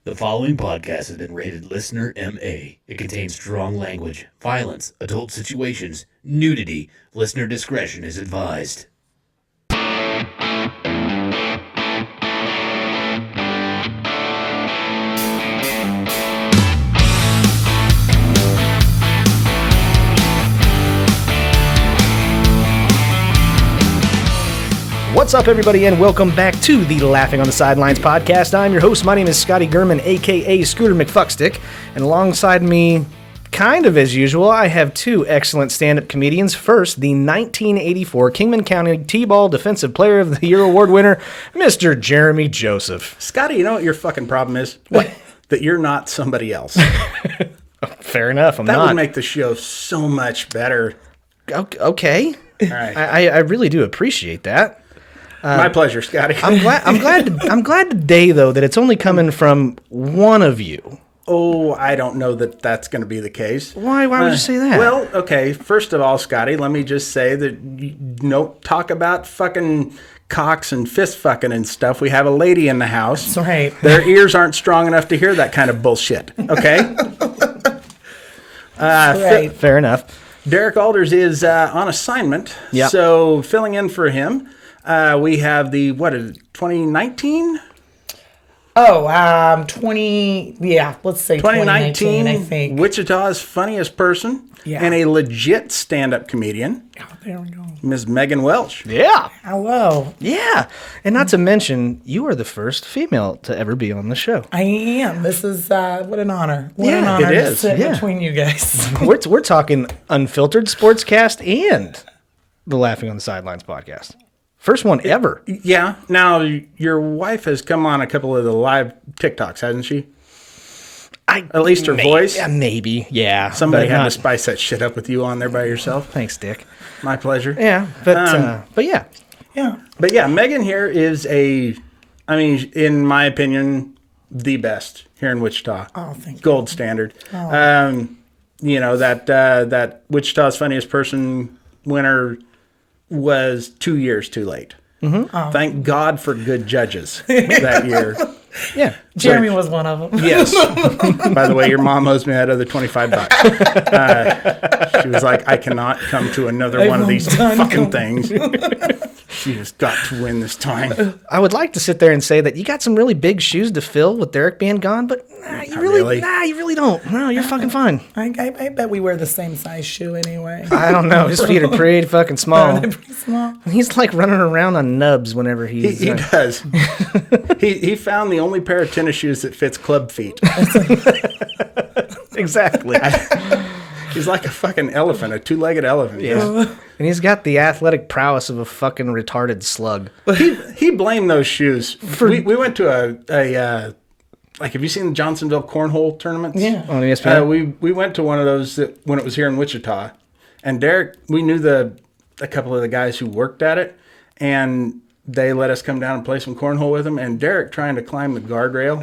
The following podcast has been rated Listener MA. It contains strong language, violence, adult situations, nudity. Listener discretion is advised. What's up, everybody, and welcome back to the Laughing on the Sidelines podcast. I'm your host. My name is Scotty Gurman, a.k.a. Scooter McFuckstick, and alongside me, kind of as usual, I have two excellent stand-up comedians. First, the 1984 Kingman County T-Ball Defensive Player of the Year award winner, Mr. Jeremy Joseph. Scotty, you know what your fucking problem is? What? That you're not somebody else. Fair enough, I'm not. That would make the show so much better. Okay. All right. I really do appreciate that. My pleasure, Scotty. I'm glad today, though, that it's only coming from one of you. Oh, I don't know that that's going to be the case. Why would you say that? Well, okay, first of all, Scotty, let me just say that you don't talk about fucking cocks and fist fucking and stuff. We have a lady in the house. That's right. Their ears aren't strong enough to hear that kind of bullshit, okay? Right. Fair enough. Derek Alders is on assignment, Yep. So filling in for him, we have the, 2019? Oh, 20, yeah, let's say 2019, I 2019, think. Wichita's funniest person Yeah. and a legit stand-up comedian, Oh, there we go. Ms. Meghan Welch. Yeah. Hello. Yeah. And not to mention, you are the first female to ever be on the show. I am. This is, what an honor. What an Yeah, honor it to is. sit Yeah. between you guys. We're talking unfiltered sportscast and the Laughing on the Sidelines podcast. First one ever. Yeah. Now, your wife has come on a couple of the live TikToks, hasn't she? At least her voice. Yeah, maybe. Yeah. Somebody but had not- to spice that shit up with you on there by yourself. Thanks, Dick. My pleasure. Yeah. But yeah. Yeah. But yeah, Megan here is in my opinion, the best here in Wichita. Oh, thank you. Gold standard. That Wichita's funniest person winner was 2 years too late. Oh. Thank God for good judges that year. Yeah. Jeremy was one of them. Yes. By the way, your mom owes me that other $25. She was like, I cannot come to another one of these fucking things. She has got to win this time. I would like to sit there and say that you got some really big shoes to fill with Derek being gone, but you really don't. No, you're fucking fine. I bet we wear the same size shoe anyway. I don't know. His feet are pretty fucking small. They're pretty small. He's like running around on nubs whenever he's... He does. He found the only pair of tennis shoes that fits club feet. Exactly. He's like a fucking elephant, a two-legged elephant. Yeah. And he's got the athletic prowess of a fucking retarded slug. He blamed those shoes. We went to a have you seen the Johnsonville cornhole tournaments? Yeah. On ESPN? We went to one of those when it was here in Wichita, and Derek, we knew a couple of the guys who worked at it, and they let us come down and play some cornhole with them. And Derek trying to climb the guardrail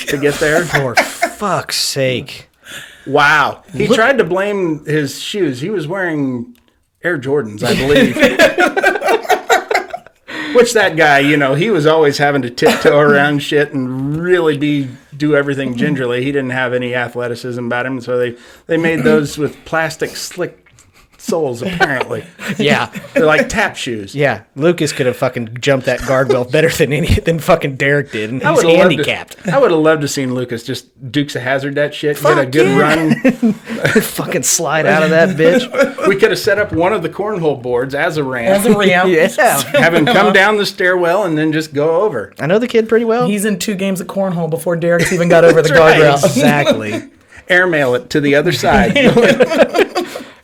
to get there. For fuck's sake. Wow. He tried to blame his shoes. He was wearing Air Jordans, I believe. Which that guy, he was always having to tiptoe around shit and really do everything gingerly. He didn't have any athleticism about him, so they made those with plastic slick soles, apparently. Yeah. They're like tap shoes. Yeah. Lucas could have fucking jumped that guardrail better than fucking Derek did, and he's would've loved handicapped. I would have loved to seen Lucas just Dukes of Hazzard that shit, get a Fuck good yeah. run. Fucking slide out of that bitch. We could have set up one of the cornhole boards as a ramp. As a ramp. Yeah. Have him come down the stairwell and then just go over. I know the kid pretty well. He's in 2 games of cornhole before Derek's even got over the That's right. guardrail. Exactly. Airmail it to the other side.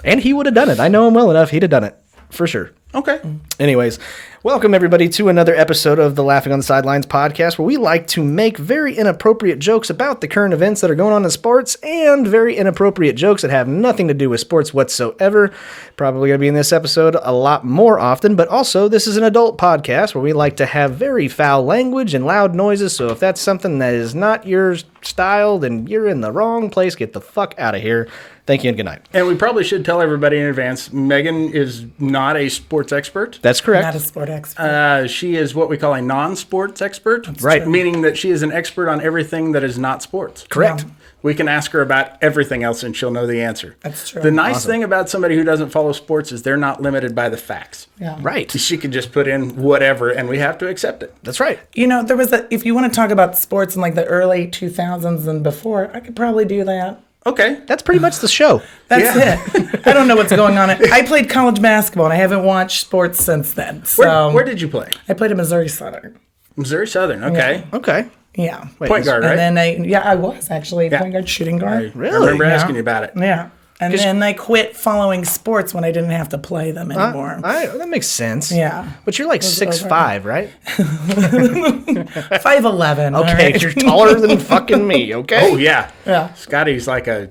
And he would have done it. I know him well enough. He'd have done it. For sure. Okay. Anyways, welcome everybody to another episode of the Laughing on the Sidelines podcast, where we like to make very inappropriate jokes about the current events that are going on in sports and very inappropriate jokes that have nothing to do with sports whatsoever. Probably going to be in this episode a lot more often, but also this is an adult podcast where we like to have very foul language and loud noises, so if that's something that is not your style, then you're in the wrong place. Get the fuck out of here. Thank you and good night. And we probably should tell everybody in advance, Meghan is not a sports expert. That's correct. Not a sport expert. She is what we call a non-sports expert. Right. Meaning that she is an expert on everything that is not sports. Correct. Yeah. We can ask her about everything else and she'll know the answer. That's true. The nice thing about somebody who doesn't follow sports is they're not limited by the facts. Yeah. Right. She could just put in whatever and we have to accept it. That's right. You know, there was if you want to talk about sports in like the early 2000s and before, I could probably do that. Okay. That's pretty much the show. That's it. I don't know what's going on. I played college basketball and I haven't watched sports since then. So Where did you play? I played at Missouri Southern. Missouri Southern. Okay. Okay. Yeah. Point guard, right? And then I was actually point guard, shooting guard. Really? I remember Yeah. asking you about it. Yeah. And then I quit following sports when I didn't have to play them anymore. That makes sense. Yeah. But you're like 6'5", right? 5'11". all Okay, right. you're taller than fucking me, okay? Oh, yeah. Yeah. Scotty's like a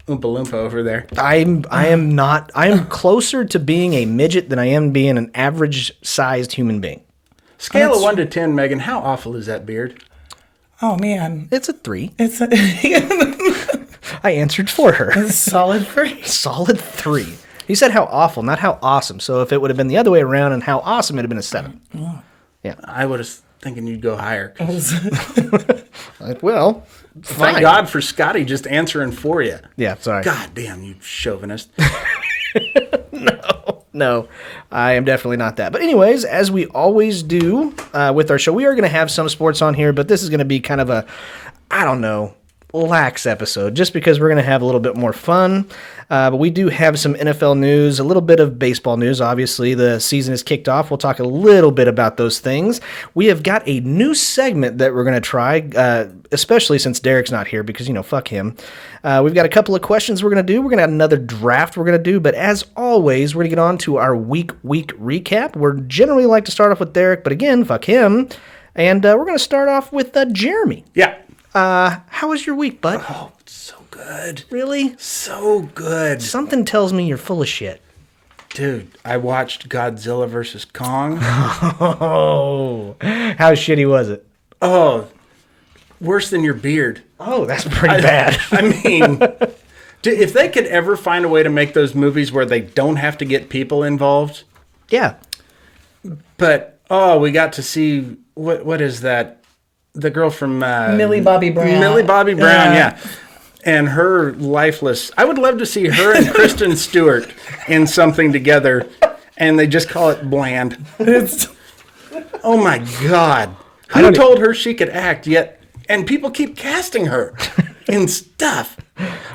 Oompa Loompa over there. I am closer to being a midget than I am being an average-sized human being. Scale of 1 to 10, Megan, how awful is that beard? Oh, man. It's a 3. It's a I answered for her. solid 3. Solid 3. He said how awful, not how awesome. So if it would have been the other way around and how awesome, it'd have been a 7. I was thinking you'd go higher. Well, Thank fine. God for Scotty just answering for you. Yeah, sorry. God damn, you chauvinist. No, I am definitely not that. But anyways, as we always do with our show, we are going to have some sports on here, but this is going to be kind of a, I don't know, lax episode, just because we're going to have a little bit more fun. But we do have some NFL news, a little bit of baseball news. Obviously, the season is kicked off. We'll talk a little bit about those things. We have got a new segment that we're going to try, especially since Derek's not here because, fuck him. We've got a couple of questions we're going to do. We're going to have another draft we're going to do. But as always, we're going to get on to our week recap. We're generally like to start off with Derek, but again, fuck him. And we're going to start off with Jeremy. Yeah. How was your week, bud? Oh, so good. Really? So good. Something tells me you're full of shit. Dude, I watched Godzilla versus Kong. Oh, how shitty was it? Oh, worse than your beard. Oh, that's pretty bad. I mean, if they could ever find a way to make those movies where they don't have to get people involved. Yeah. But, we got to see, what is that? The girl from... Millie Bobby Brown. Millie Bobby Brown, yeah. And her lifeless... I would love to see her and Kristen Stewart in something together, and they just call it bland. Oh, my God. Who told her she could act yet? And people keep casting her in stuff.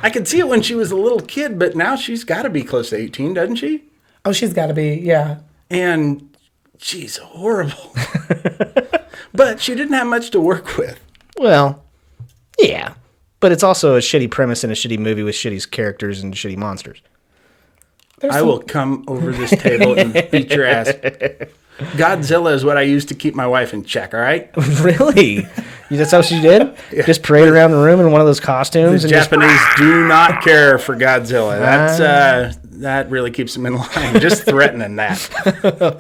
I could see it when she was a little kid, but now she's got to be close to 18, doesn't she? Oh, she's got to be, yeah. And she's horrible. But she didn't have much to work with. Well, yeah. But it's also a shitty premise and a shitty movie with shitty characters and shitty monsters. I will come over this table and beat your ass. Godzilla is what I used to keep my wife in check, all right? Really? That's how she did? Yeah. Just parade around the room in one of those costumes? The and Japanese do not care for Godzilla. That's that really keeps them in line. Just threatening that.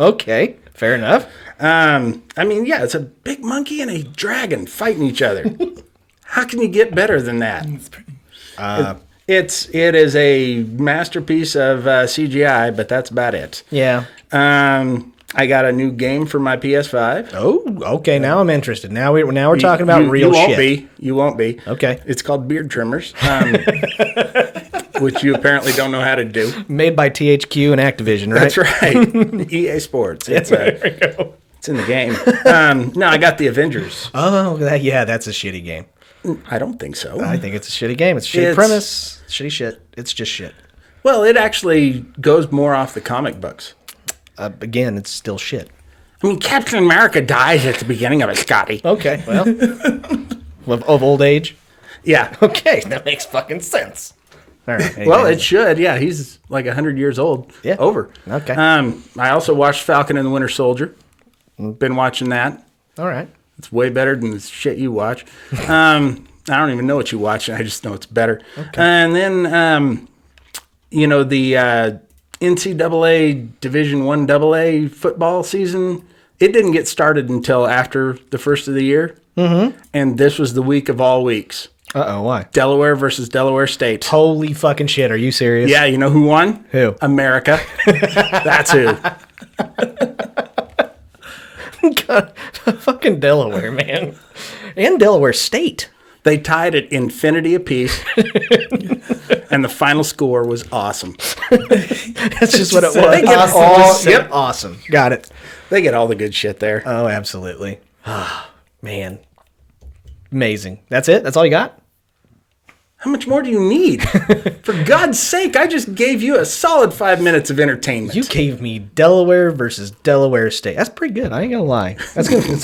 Okay, fair enough. I mean, yeah, it's a big monkey and a dragon fighting each other. How can you get better than that? It is a masterpiece of CGI, but that's about it. Yeah. I got a new game for my PS5. Oh, okay. Now I'm interested. Now we're talking about real shit. You won't be. Okay. It's called Beard Trimmers, which you apparently don't know how to do. Made by THQ and Activision, right? That's right. EA Sports. There we go. It's in the game. No, I got the Avengers. Oh, that's a shitty game. I don't think so. I think it's a shitty game. It's a shitty premise. Shitty shit. It's just shit. Well, it actually goes more off the comic books. Again, it's still shit. I mean, Captain America dies at the beginning of it, Scotty. Okay, well. Of old age? Yeah. Okay, that makes fucking sense. All right. Well, it should. Yeah, he's like 100 years old. Yeah. Over. Okay. I also watched Falcon and the Winter Soldier. Been watching that. All right. It's way better than the shit you watch. I don't even know what you watch. I just know it's better. Okay. And then, the NCAA Division I AA football season, it didn't get started until after the first of the year. Mm-hmm. And this was the week of all weeks. Uh-oh, why? Delaware versus Delaware State. Holy fucking shit, are you serious? Yeah, you know who won? Who? America. That's who. God, fucking Delaware, man. And Delaware State. They tied at infinity apiece, and the final score was awesome. That's just what it was. They get Awesome. all- Just say yep. awesome. Got it. They get all the good shit there. Oh, absolutely. Man. Amazing. That's it? That's all you got? How much more do you need? For God's sake, I just gave you a solid 5 minutes of entertainment. You gave me Delaware versus Delaware State. That's pretty good. I ain't gonna lie.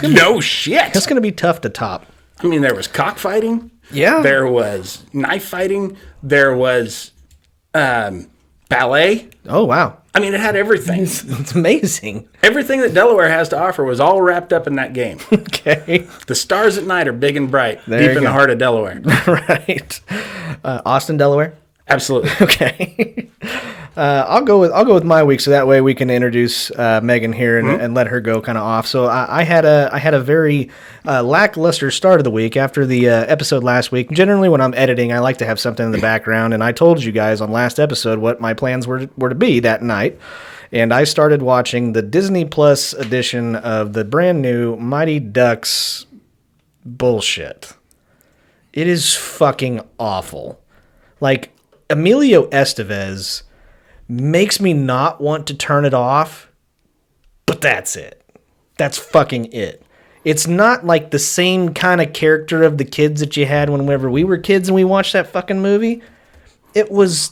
No shit. That's gonna be tough to top. I mean, there was cockfighting. Yeah. There was knife fighting. There was ballet. Oh wow. I mean, it had everything. It's amazing. Everything that Delaware has to offer was all wrapped up in that game. Okay. The stars at night are big and bright, There deep you in the go. heart of Delaware. Right. Austin, Delaware. Absolutely. Okay. I'll go with my week, so that way we can introduce Megan here and let her go kind of off. So I had a very lackluster start of the week after the episode last week. Generally, when I'm editing, I like to have something in the background, and I told you guys on last episode what my plans were to be that night. And I started watching the Disney Plus edition of the brand new Mighty Ducks bullshit. It is fucking awful. Like, Emilio Estevez makes me not want to turn it off, but that's it. That's fucking it. It's not like the same kind of character of the kids that you had whenever we were kids and we watched that fucking movie. It was...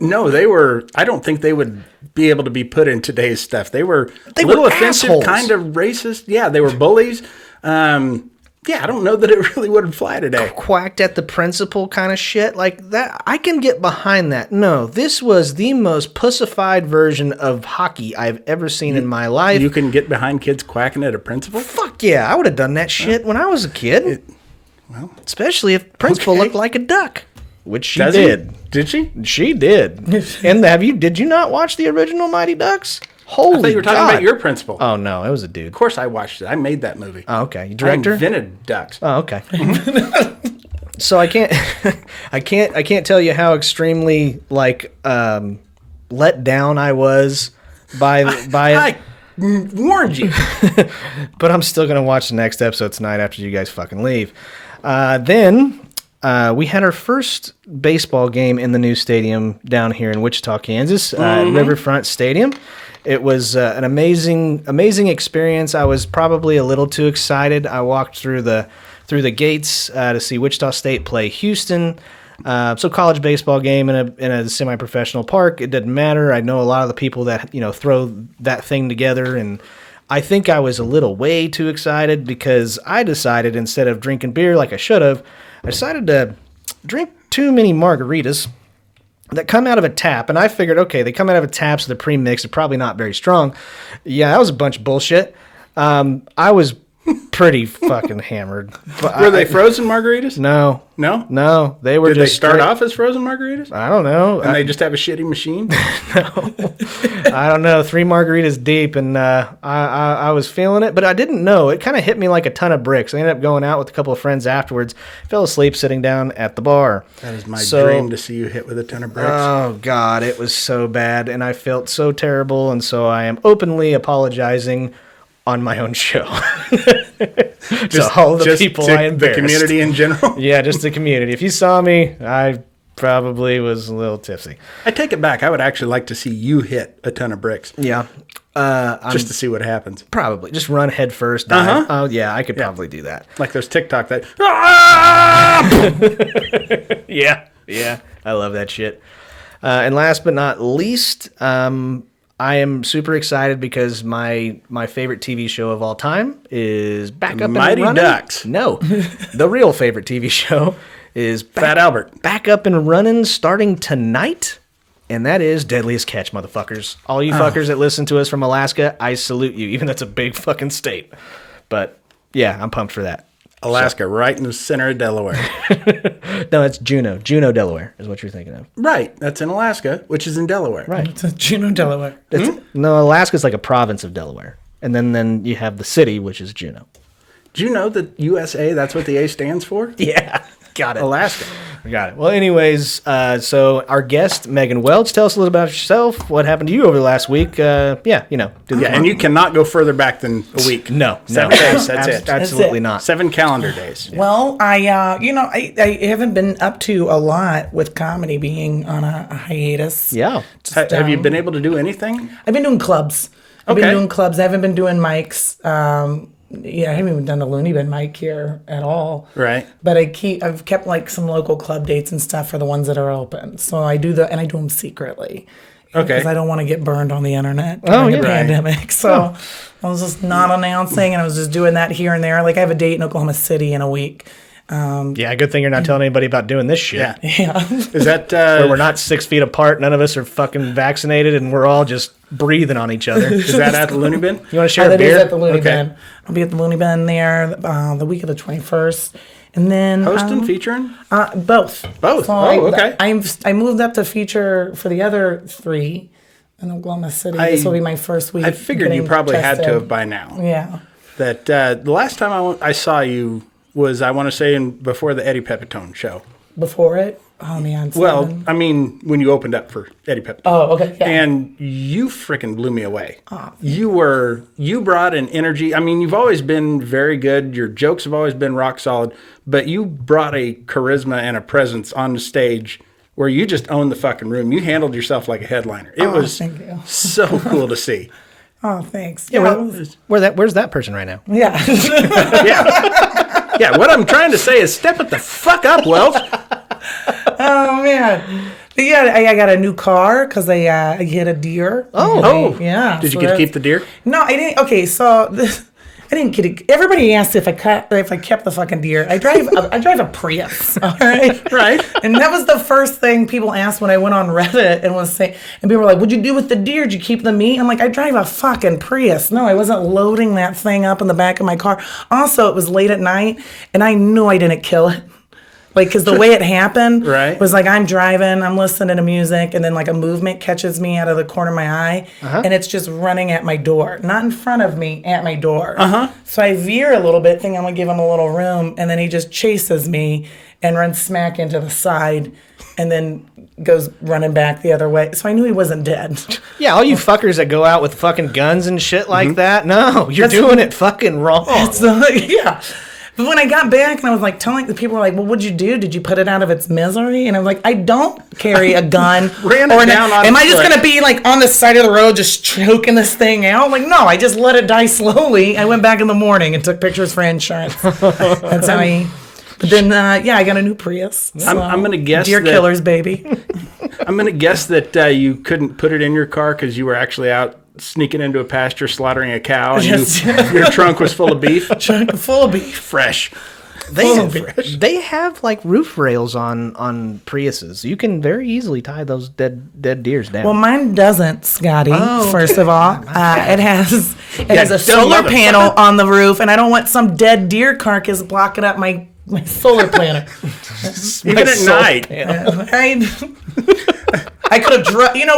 No, they were. I don't think they would be able to be put in today's stuff. They were They a little were offensive, assholes. kind of racist. Yeah, they were bullies. Yeah, I don't know that it really would fly today. Quacked at the principal kind of shit like that. I can get behind that. No, this was the most pussified version of hockey I've ever seen in my life. You can get behind kids quacking at a principal? Fuck yeah, I would have done that shit when I was a kid. Especially if principal Okay. looked like a duck, which she Does did. he? Did she? She did. And did you not watch the original Mighty Ducks? Holy I thought you were talking God. about your principal. Oh no, it was a dude. Of course I watched it. I made that movie. Oh, okay. You I director? invented ducks. Oh, okay. So I can't tell you how extremely let down I was by I warned you. but I'm still gonna watch the next episode tonight after you guys fucking leave. Then we had our first baseball game in the new stadium down here in Wichita, Kansas, Riverfront Stadium. It was an amazing experience. I was probably a little too excited. I walked through the gates to see Wichita State play Houston. So college baseball game in a semi-professional park. It didn't matter. I know a lot of the people that throw that thing together, and I think I was a little way too excited because I decided instead of drinking beer like I should have, I decided to drink too many margaritas that come out of a tap. And I figured, okay, they come out of a tap, so they're pre-mixed. They're probably not very strong. Yeah, that was a bunch of bullshit. I was pretty fucking hammered. But Were they frozen margaritas? No. No? No, they were Did they just start straight- off as frozen margaritas? I don't know. And they just have a shitty machine? I don't know. 3 margaritas deep, and I was feeling it, but I didn't know. It kind of hit me like a ton of bricks. I ended up going out with a couple of friends afterwards. Fell asleep sitting down at the bar. That is my So- dream to see you hit with a ton of bricks. Oh God, it was so bad, and I felt so terrible, and so I am openly apologizing on my own show to all the people to I embarrassed. the community in general. Yeah, just the community. If you saw me, I probably was a little tipsy. I take it back. I would actually like to see you hit a ton of bricks Yeah. just to see what happens. Probably just run head first. Dive. Uh-huh. Oh yeah, I could probably do that. Like those TikTok that. Ah! Yeah, I love that shit. And last but not least, I am super excited because my favorite TV show of all time is back up Mighty and running. Ducks. No, the real favorite TV show is Fat Albert. back up and running starting tonight. And that is Deadliest Catch, motherfuckers. All you fuckers that listen to us from Alaska, I salute you, even though it's a big fucking state. But yeah, I'm pumped for that. Alaska, right in the center of Delaware. No, it's Juneau. Juneau, Delaware is what you're thinking of. Right. That's in Alaska, which is in Delaware. Right. It's Juneau, Delaware. No, Alaska's like a province of Delaware. And then you have the city, which is Juneau. Do you know that USA, that's what the A stands for? Yeah. Got it. Alaska. Got it. Well, anyways, so our guest, Meghan Welch, tell us a little about yourself. What happened to you over the last week? Do the And you cannot go further back than a week. No. 7 days, that's it. Absolutely not. 7 calendar days. Well, I haven't been up to a lot with comedy being on a hiatus. Yeah. Have you been able to do anything? I've been doing clubs. I haven't been doing mics. I haven't even done the Looney Bin mic here at all. Right. But I've kept like some local club dates and stuff for the ones that are open. So I do I do them secretly. Okay. Because I don't want to get burned on the internet Oh, during yeah. the pandemic. So I was just not announcing, and I was just doing that here and there. Like I have a date in Oklahoma City in a week. Yeah, good thing you're not telling anybody about doing this shit. Yeah. Yeah. Is that Where we're not 6 feet apart, none of us are fucking vaccinated, and we're all just breathing on each other. is that at the Looney Bin? You want to share a That is beer? at the Looney Okay. Bin. I'll be at the Looney Bin there the week of the 21st. And then Hosting, featuring? both. Both? So Oh, okay. I moved up to feature for the other 3 in Oklahoma City. This will be my first week. I figured you getting probably had to tested. have by now. Yeah. That the last time I saw you was, I want to say, before the Eddie Pepitone show. Before it? Oh man. Well, Seven. I mean, when you opened up for Eddie Pepitone. Oh, okay. Yeah. And you freaking blew me away. You brought an energy. I mean, you've always been very good. Your jokes have always been rock solid, but you brought a charisma and a presence on the stage where you just owned the fucking room. You handled yourself like a headliner. It was thank you. so cool to see. Oh, thanks. Yeah, Yeah. where's that person right now? Yeah. Yeah, what I'm trying to say is step it the fuck up, Welch. Oh man. But yeah, I got a new car because I hit a deer. Oh. Yeah. Did you so get to that's- keep the deer? No, I didn't. Okay, so I didn't get it. Everybody asked if I kept the fucking deer. I drive a Prius. All right. Right. And that was the first thing people asked when I went on Reddit and was saying, and people were like, "What'd you do with the deer? Did you keep the meat?" I'm like, "I drive a fucking Prius. No, I wasn't loading that thing up in the back of my car." Also, it was late at night, and I knew I didn't kill it. Like, because the way it happened Right. was like I'm driving, I'm listening to music, and then like a movement catches me out of the corner of my eye, and it's just running at my door. Not in front of me, at my door. So I veer a little bit, thinking I'm going to give him a little room, and then he just chases me and runs smack into the side, and then goes running back the other way. So I knew he wasn't dead. Yeah, all you fuckers that go out with fucking guns and shit like that, no, you're doing it fucking wrong. So, yeah. But when I got back and I was like telling the people, were like, "Well, what'd you do? Did you put it out of its misery?" And I'm like, "I don't carry a gun. Ran it down on am I just foot. gonna be like on the side of the road just choking this thing out?" Like, no, I just let it die slowly. I went back in the morning and took pictures for insurance. That's how I. But then, I got a new Prius. So, I'm gonna guess deer that- killers, baby. I'm going to guess that you couldn't put it in your car because you were actually out sneaking into a pasture, slaughtering a cow, and Yes. your trunk was full of beef. Full of beef. Fresh. They have like roof rails on Priuses. You can very easily tie those dead deers down. Well, mine doesn't, Scotty. Oh, First of all, it has a dumb solar motherfucker. panel on the roof, and I don't want some dead deer carcass blocking up my solar panel. Even at night. I could have,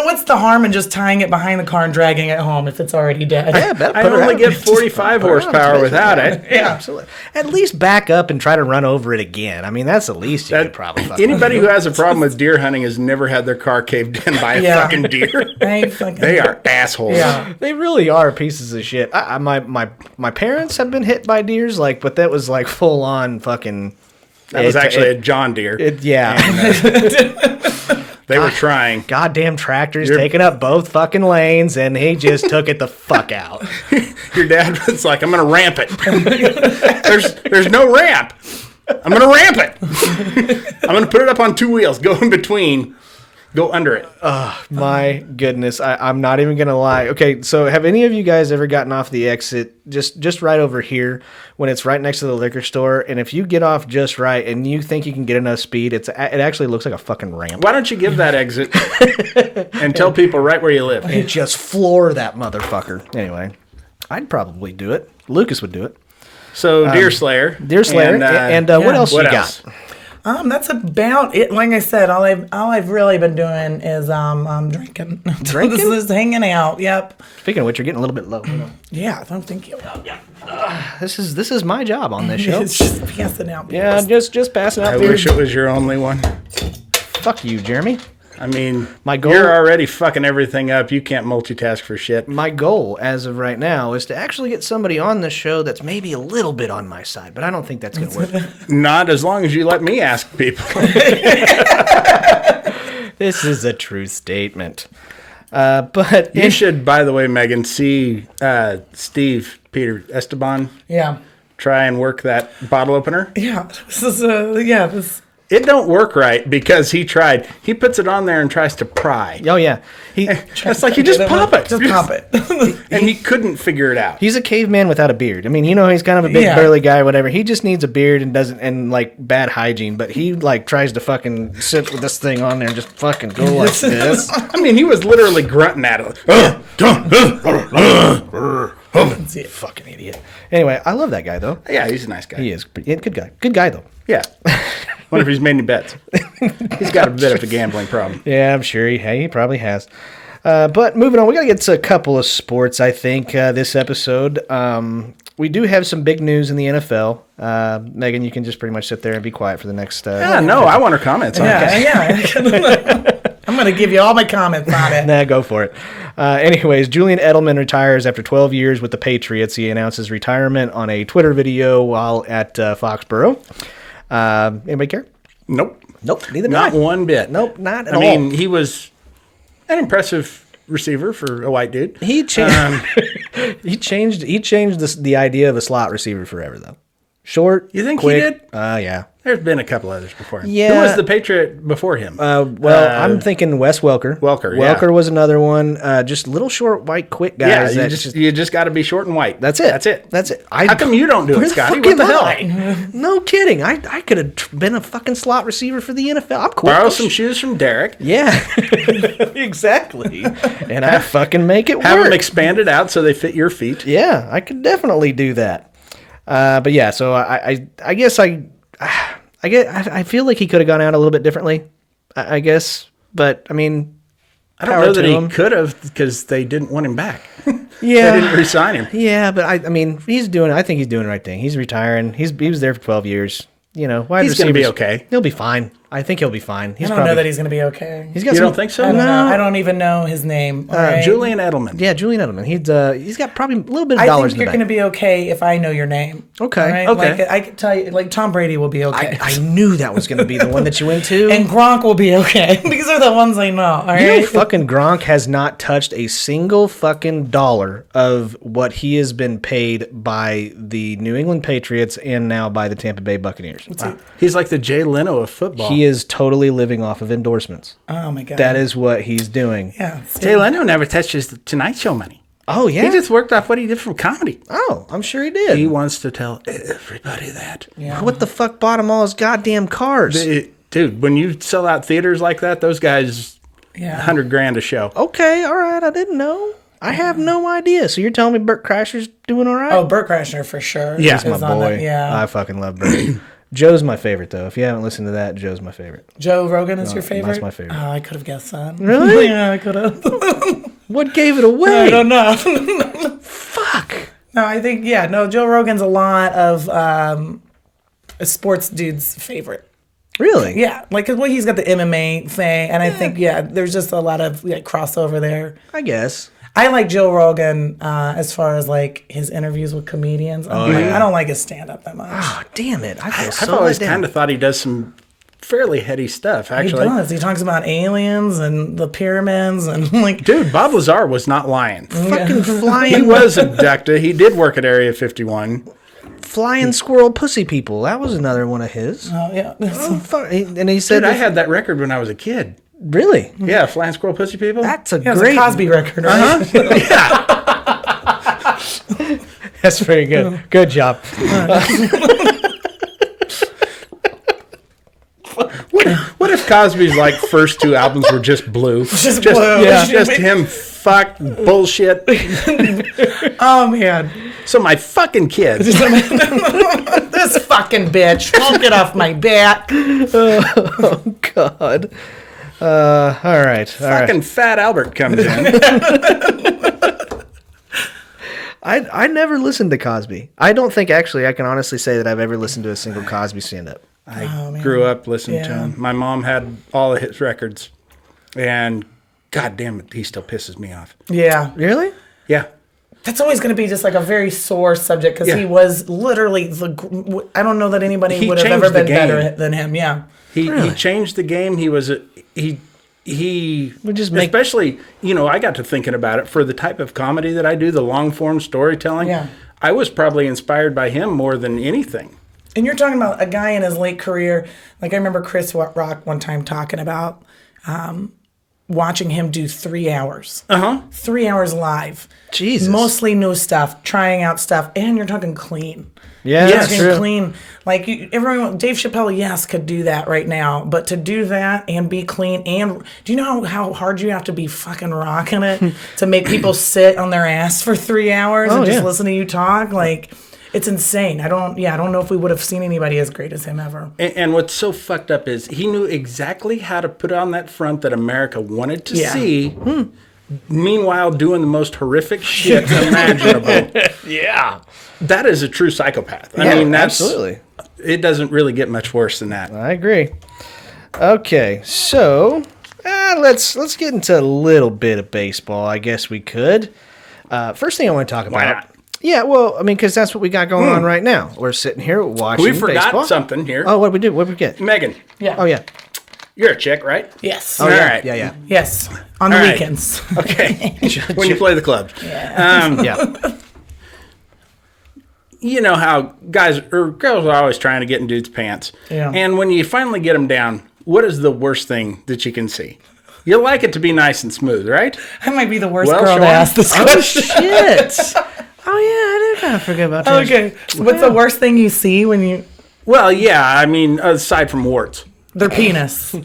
what's the harm in just tying it behind the car and dragging it home if it's already dead? yeah, better I put her only out. get 45 horsepower without it. Yeah, absolutely. At least back up and try to run over it again. I mean, that's the least you could probably. Anybody who has a problem with deer hunting has never had their car caved in by a Yeah. fucking deer. They They are assholes. Yeah. They really are pieces of shit. My parents have been hit by deers, but that was like full on fucking. That was actually a John Deere. They were trying. Goddamn tractors taking up both fucking lanes, and he just took it the fuck out. Your dad was like, "I'm going to ramp it." There's no ramp. I'm going to ramp it. I'm going to put it up on 2 wheels. Go in between. Go under it. My goodness, I'm not even gonna lie. Okay, so have any of you guys ever gotten off the exit just right over here when it's right next to the liquor store? And if you get off just right and you think you can get enough speed, it actually looks like a fucking ramp. Why don't you give that exit and tell people right where you live? And just floor that motherfucker. Anyway, I'd probably do it. Lucas would do it. So, Deer Slayer. Deer Slayer. And what else you got? That's about it. Like I said, all I've really been doing is drinking. Drinking? This is hanging out. Yep. Speaking of which, you're getting a little bit low. Yeah, thank you. This is my job on this show. It's just passing out. Yeah, just passing out I beer. wish it was your only one. Fuck you, Jeremy. I mean, My goal- you're already fucking everything up. You can't multitask for shit. My goal, as of right now, is to actually get somebody on this show that's maybe a little bit on my side, but I don't think that's going to work. Not as long as you let me ask people. This is a true statement. But You should, by the way, Megan, see Steve Peter Esteban Yeah. try and work that bottle opener. Yeah. This is this. It don't work right because he tried. He puts it on there and tries to pry. oh yeah, It's like you just pop it. Just pop it. And he couldn't figure it out. he's a caveman without a beard. I mean, he's kind of a big Yeah. burly guy, whatever. He just needs a beard and like bad hygiene, but he like tries to fucking sit with this thing on there and just fucking go like this. I mean, he was literally grunting at it. Fucking idiot. Anyway, I love that guy though. Yeah, he's a nice guy. He is good guy. Good guy though. Yeah. Wonder if he's made any bets. He's got a bit of a gambling problem. Yeah, I'm sure he probably has. But moving on, we got to get to a couple of sports, I think, this episode. We do have some big news in the NFL. Megan, you can just pretty much sit there and be quiet for the next... Yeah, no, I want her comments on it. Yeah. I'm going to give you all my comments on it. Nah, go for it. Anyways, Julian Edelman retires after 12 years with the Patriots. He announced his retirement on a Twitter video while at Foxborough. Anybody care? Nope. Nope, neither Not do I. one bit. Nope, not at all. I mean, he was an impressive receiver for a white dude. He changed. He changed the idea of a slot receiver forever, though. Short. You think quick. he did? Yeah. There's been a couple others before him. Yeah. Who was the Patriot before him? I'm thinking Wes Welker. Welker, yeah. Welker was another one. Just little short, white, quick guys. yeah, that you just got to be short and white. That's it. That's it. That's it. How come you don't do Where it, the Scotty? fuck What the am hell? I? No kidding. I could have been a fucking slot receiver for the NFL. I'm quick. Borrow some shoes from Derek. Yeah, exactly. And I fucking make it Have work. them expanded out so they fit your feet. Yeah, I could definitely do that. But yeah, so I guess I feel like he could have gone out a little bit differently. I guess, but I mean, I don't know that he could have because they didn't want him back. Yeah, They didn't re-sign him. Yeah, but I mean, I think he's doing the right thing. He's retiring. He was there for 12 years. You know, wide He's going to be receivers- okay. He'll be fine. I think he'll be fine. I don't know that he's going to be okay. He's got You some- don't think so? I don't No. know. I don't even know his name. all right? Julian Edelman. Yeah, Julian Edelman. He's got probably a little bit of I dollars think in you're the going to bank. be okay if I know your name. Okay. All right? Okay. Like, I can tell you, like Tom Brady will be okay. I knew that was going to be the one that you went to. And Gronk will be okay. These are the ones I know. All right. You know, fucking Gronk has not touched a single fucking dollar of what he has been paid by the New England Patriots and now by the Tampa Bay Buccaneers. Wow. He's like the Jay Leno of football. He is totally living off of endorsements. Oh my god. That is what he's doing. Yeah. Jay Leno never touched his Tonight Show money. Oh, yeah? He just worked off what he did from comedy. Oh, I'm sure he did. He wants to tell everybody that. Yeah. What the fuck bought him all his goddamn cars? Dude, when you sell out theaters like that, those guys, Yeah. $100,000 a show. Okay, all right. I didn't know. I have no idea. So you're telling me Burt Kreischer's doing all right? Oh, Burt Kreischer for sure. Yeah. Is my on boy. that, yeah. I fucking love Burt. Joe's my favorite, though. If you haven't listened to that, Joe's my favorite. Joe Rogan is your favorite? that's my favorite. Oh, I could have guessed that. Really? Yeah, I could have. What gave it away? I don't know. Fuck. No, I think, Joe Rogan's a lot of a sports dude's favorite. Really? Yeah, like, well, he's got the MMA thing, and I think, there's just a lot of crossover there. I guess. I like Joe Rogan as far as like his interviews with comedians. I don't like his stand up that much. Oh, damn it. I feel I've so always let down. kind of thought he does some fairly heady stuff, He actually. does. He talks about aliens and the pyramids and like. Dude, Bob Lazar was not lying. Fucking He flying, was abducted. He did work at Area 51. flying squirrel pussy people. That was another one of his. Oh yeah. Oh, fuck. And he said, Dude, I had that record when I was a kid. really? Yeah, Flying Squirrel Pussy People. That's a Yeah, it's great. a Cosby record, right? That's very good. Good job. What if Cosby's like first two albums were just blue? Just blue. Just him fuck bullshit. Oh man. So my fucking kids. This fucking bitch. Won't get off my back. Oh, God. All right. Fucking Fat Albert comes in. I never listened to Cosby. I don't think, actually, I can honestly say that I've ever listened to a single Cosby stand-up. I grew up listening to him. My mom had all of his records. And God damn it, he still pisses me off. Yeah. Really? Yeah. That's always going to be just like a very sore subject because he was literally, I don't know that anybody would have ever been better than him. Yeah. He changed the game. He was, especially, I got to thinking about it for the type of comedy that I do, the long form storytelling. Yeah. I was probably inspired by him more than anything. And you're talking about a guy in his late career. Like I remember Chris Rock one time talking about watching him do 3 hours. 3 hours live. Jesus. Mostly new stuff, trying out stuff, and you're talking clean. Yeah, that's true. Clean. Like everyone, Dave Chappelle, yes, could do that right now, but to do that and be clean, and do you know how hard you have to be fucking rocking it to make people sit on their ass for 3 hours and just listen to you talk? Like, it's insane. I don't know if we would have seen anybody as great as him ever. And what's so fucked up is he knew exactly how to put on that front that America wanted to see. Meanwhile, doing the most horrific shit imaginable. Yeah. That is a true psychopath. I mean, that's absolutely. It doesn't really get much worse than that. I agree. Okay, so let's get into a little bit of baseball. I guess we could. First thing I want to talk about. Why not? Yeah, well, I mean, because that's what we got going on right now. We're sitting here watching We forgot baseball. something here. Oh, what did we do? What did we get? Megan. Yeah. Oh, yeah. You're a chick, right? Yes. Oh, All yeah. right. Yeah. Yes. On the weekends. Okay. When you play the club. Yeah. Yeah. You know how guys or girls are always trying to get in dudes' pants. Yeah. And when you finally get them down, what is the worst thing that you can see? You like it to be nice and smooth, right? I might be the worst Well, girl Sean. to ask this Oh, question. shit. Oh, yeah, I did kind of forget about that. Okay. What's the worst thing you see when you... Well, yeah, I mean, aside from warts. Their penis.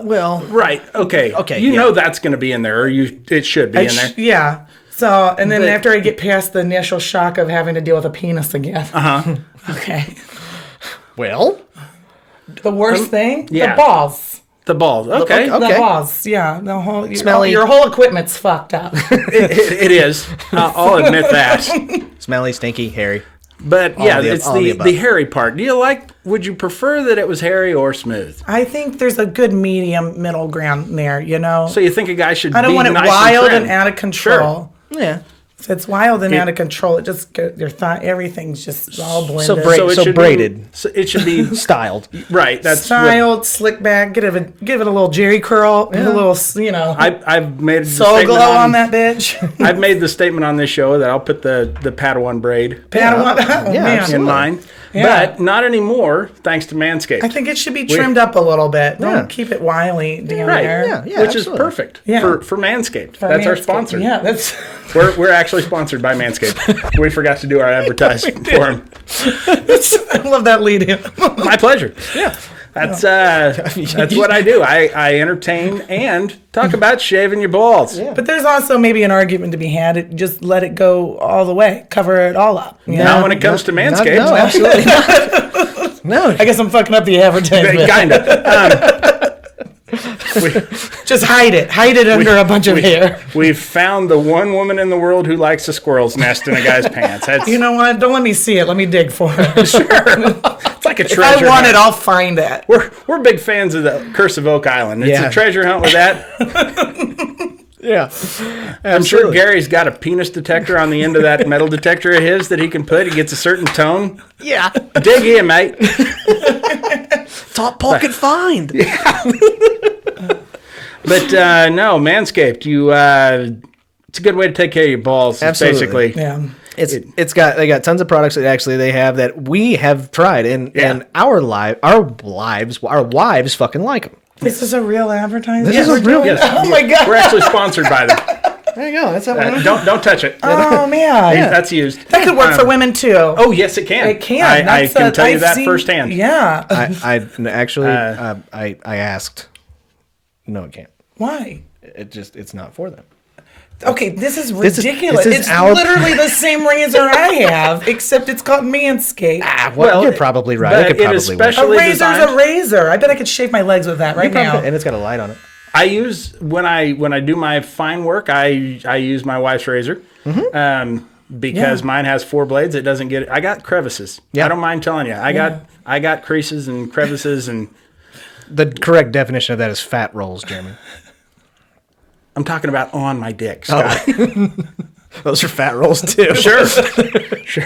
Well, Right. Okay. Okay, You yeah. know that's going to be in there, or it should be in there. Yeah. So, and then But- after I get past the initial shock of having to deal with a penis again. Okay. well, The worst thing? yeah. The balls. The balls. Okay. Okay. The balls. Yeah. The whole Smelly. Your whole equipment's fucked up. It is. I'll admit that. smelly, stinky, hairy. But yeah, it's all of the above. the hairy part. Would you prefer that it was hairy or smooth? I think there's a good medium middle ground there, you know? So you think a guy should I don't be want it nice wild and trim? out of control. Yeah. If it's wild and out of control, it just your thought everything's just all blended. So braided. It should be Styled. right. That's what, Styled, slick back, give it a little Jerry curl, a little, I've made the soul statement glow on that bitch. I've made the statement on this show that I'll put the Padawan braid Padawan, oh, Yeah, man. absolutely. in mine, Yeah. but not anymore thanks to Manscaped. I think it should be trimmed up a little bit. Don't Yeah. keep it wily down right. there. Yeah, yeah. Which absolutely. is perfect Yeah. for Manscaped. For That's our Manscaped. sponsor. Yeah, that's We're actually sponsored by Manscaped. We forgot to do our advertising for him. I love that lead in. My pleasure. Yeah. That's what I do. I entertain and talk about shaving your balls. Yeah. But there's also maybe an argument to be had. Just let it go all the way. Cover it all up. You Now, know? when it comes to No, Manscaped, absolutely not. No. I guess I'm fucking up the advertisement. kinda. Just hide it. Hide it under a bunch of hair. We've found the one woman in the world who likes a squirrel's nest in a guy's pants. That's, You know what? Don't let me see it. Let me dig for it. it's like a If treasure I want hunt. it, I'll find it. We're big fans of the Curse of Oak Island. It's Yeah. a treasure hunt with that. Yeah. I'm sure Gary's got a penis detector on the end of that metal detector of his that he can put. He gets a certain tone. Yeah. Dig in, mate. Top pocket find. But no, Manscaped, it's a good way to take care of your balls. Absolutely. Basically. Yeah. They got tons of products that actually they have that we have tried and our wives fucking like them. This is a real advertising. This is a real. Yes. Oh my god. We're actually sponsored by them. There you go. That's how Don't touch it. Oh man. That's used. That could work for women too. Oh yes, it can. It can. I can tell you I've that seen- firsthand. Yeah. I actually I asked. No, it can't. Why? It's not for them. Okay, this is ridiculous. this is it's our- literally the same razor I have, except it's called Manscaped. Well, you're probably right. but It could it probably is work. special- A razor's designed. a razor. I bet I could shave my legs with that right now. And it's got a light on it. I use when I do my fine work. I use my wife's razor, because mine has 4 blades. It doesn't get. I got crevices. Yeah. I don't mind telling you. I got creases and crevices, and The correct definition of that is fat rolls, Jeremy. I'm talking about on my dick, Scott. Those are fat rolls too. Sure, sure.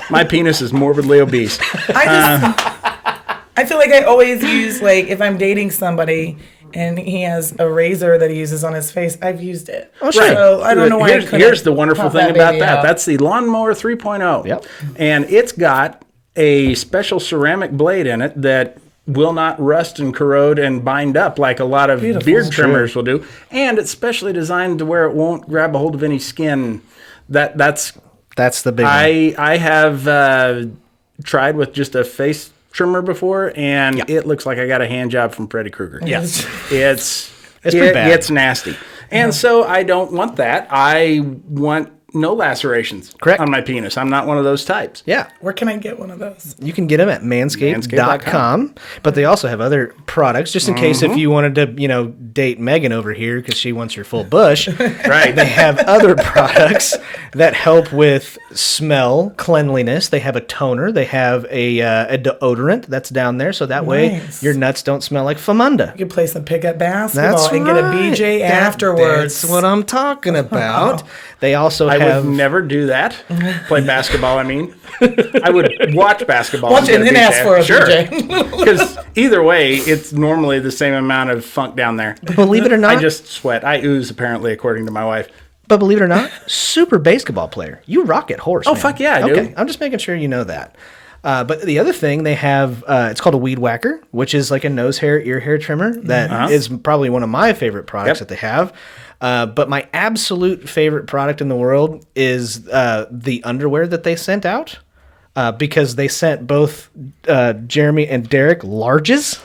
My penis is morbidly obese. I feel like I always use, like, if I'm dating somebody and he has a razor that he uses on his face, I've used it. Oh, sure. So I don't know why. Here's the wonderful thing about that. Out. That's the Lawnmower 3.0. Yep. And it's got a special ceramic blade in it that will not rust and corrode and bind up like a lot of beard trimmers will do. And it's specially designed to where it won't grab a hold of any skin. That's the big one. I have tried with just a face trimmer before, and it looks like I got a hand job from Freddy Krueger. Yes. It's pretty bad. It's nasty. And so I don't want that. I want no lacerations Correct. on my penis. I'm not one of those types. Yeah. Where can I get one of those? You can get them at manscaped.com, but they also have other products just in case if you wanted to, date Megan over here because she wants your full bush. Right. They have other products that help with smell, cleanliness. They have a toner. They have a deodorant that's down there, so that way Nice. your nuts don't smell like famunda. You can play some pickup basketball That's and right. get a BJ afterwards. That's what I'm talking about. They also I have... would never do that. Play basketball, I mean. I would watch basketball. Watch it and then get ask for a Sure. BJ. Because either way, it's normally the same amount of funk down there. Believe it or not, I just sweat. I ooze, apparently, according to my wife. but believe it or not, super basketball player. You rock it, horse. Oh, man. fuck yeah, I do. Okay, I'm just making sure you know that. But the other thing they have, it's called a weed whacker, which is like a nose hair, ear hair trimmer. That is probably one of my favorite products that they have. But my absolute favorite product in the world is the underwear that they sent out. Because they sent both Jeremy and Derek larges.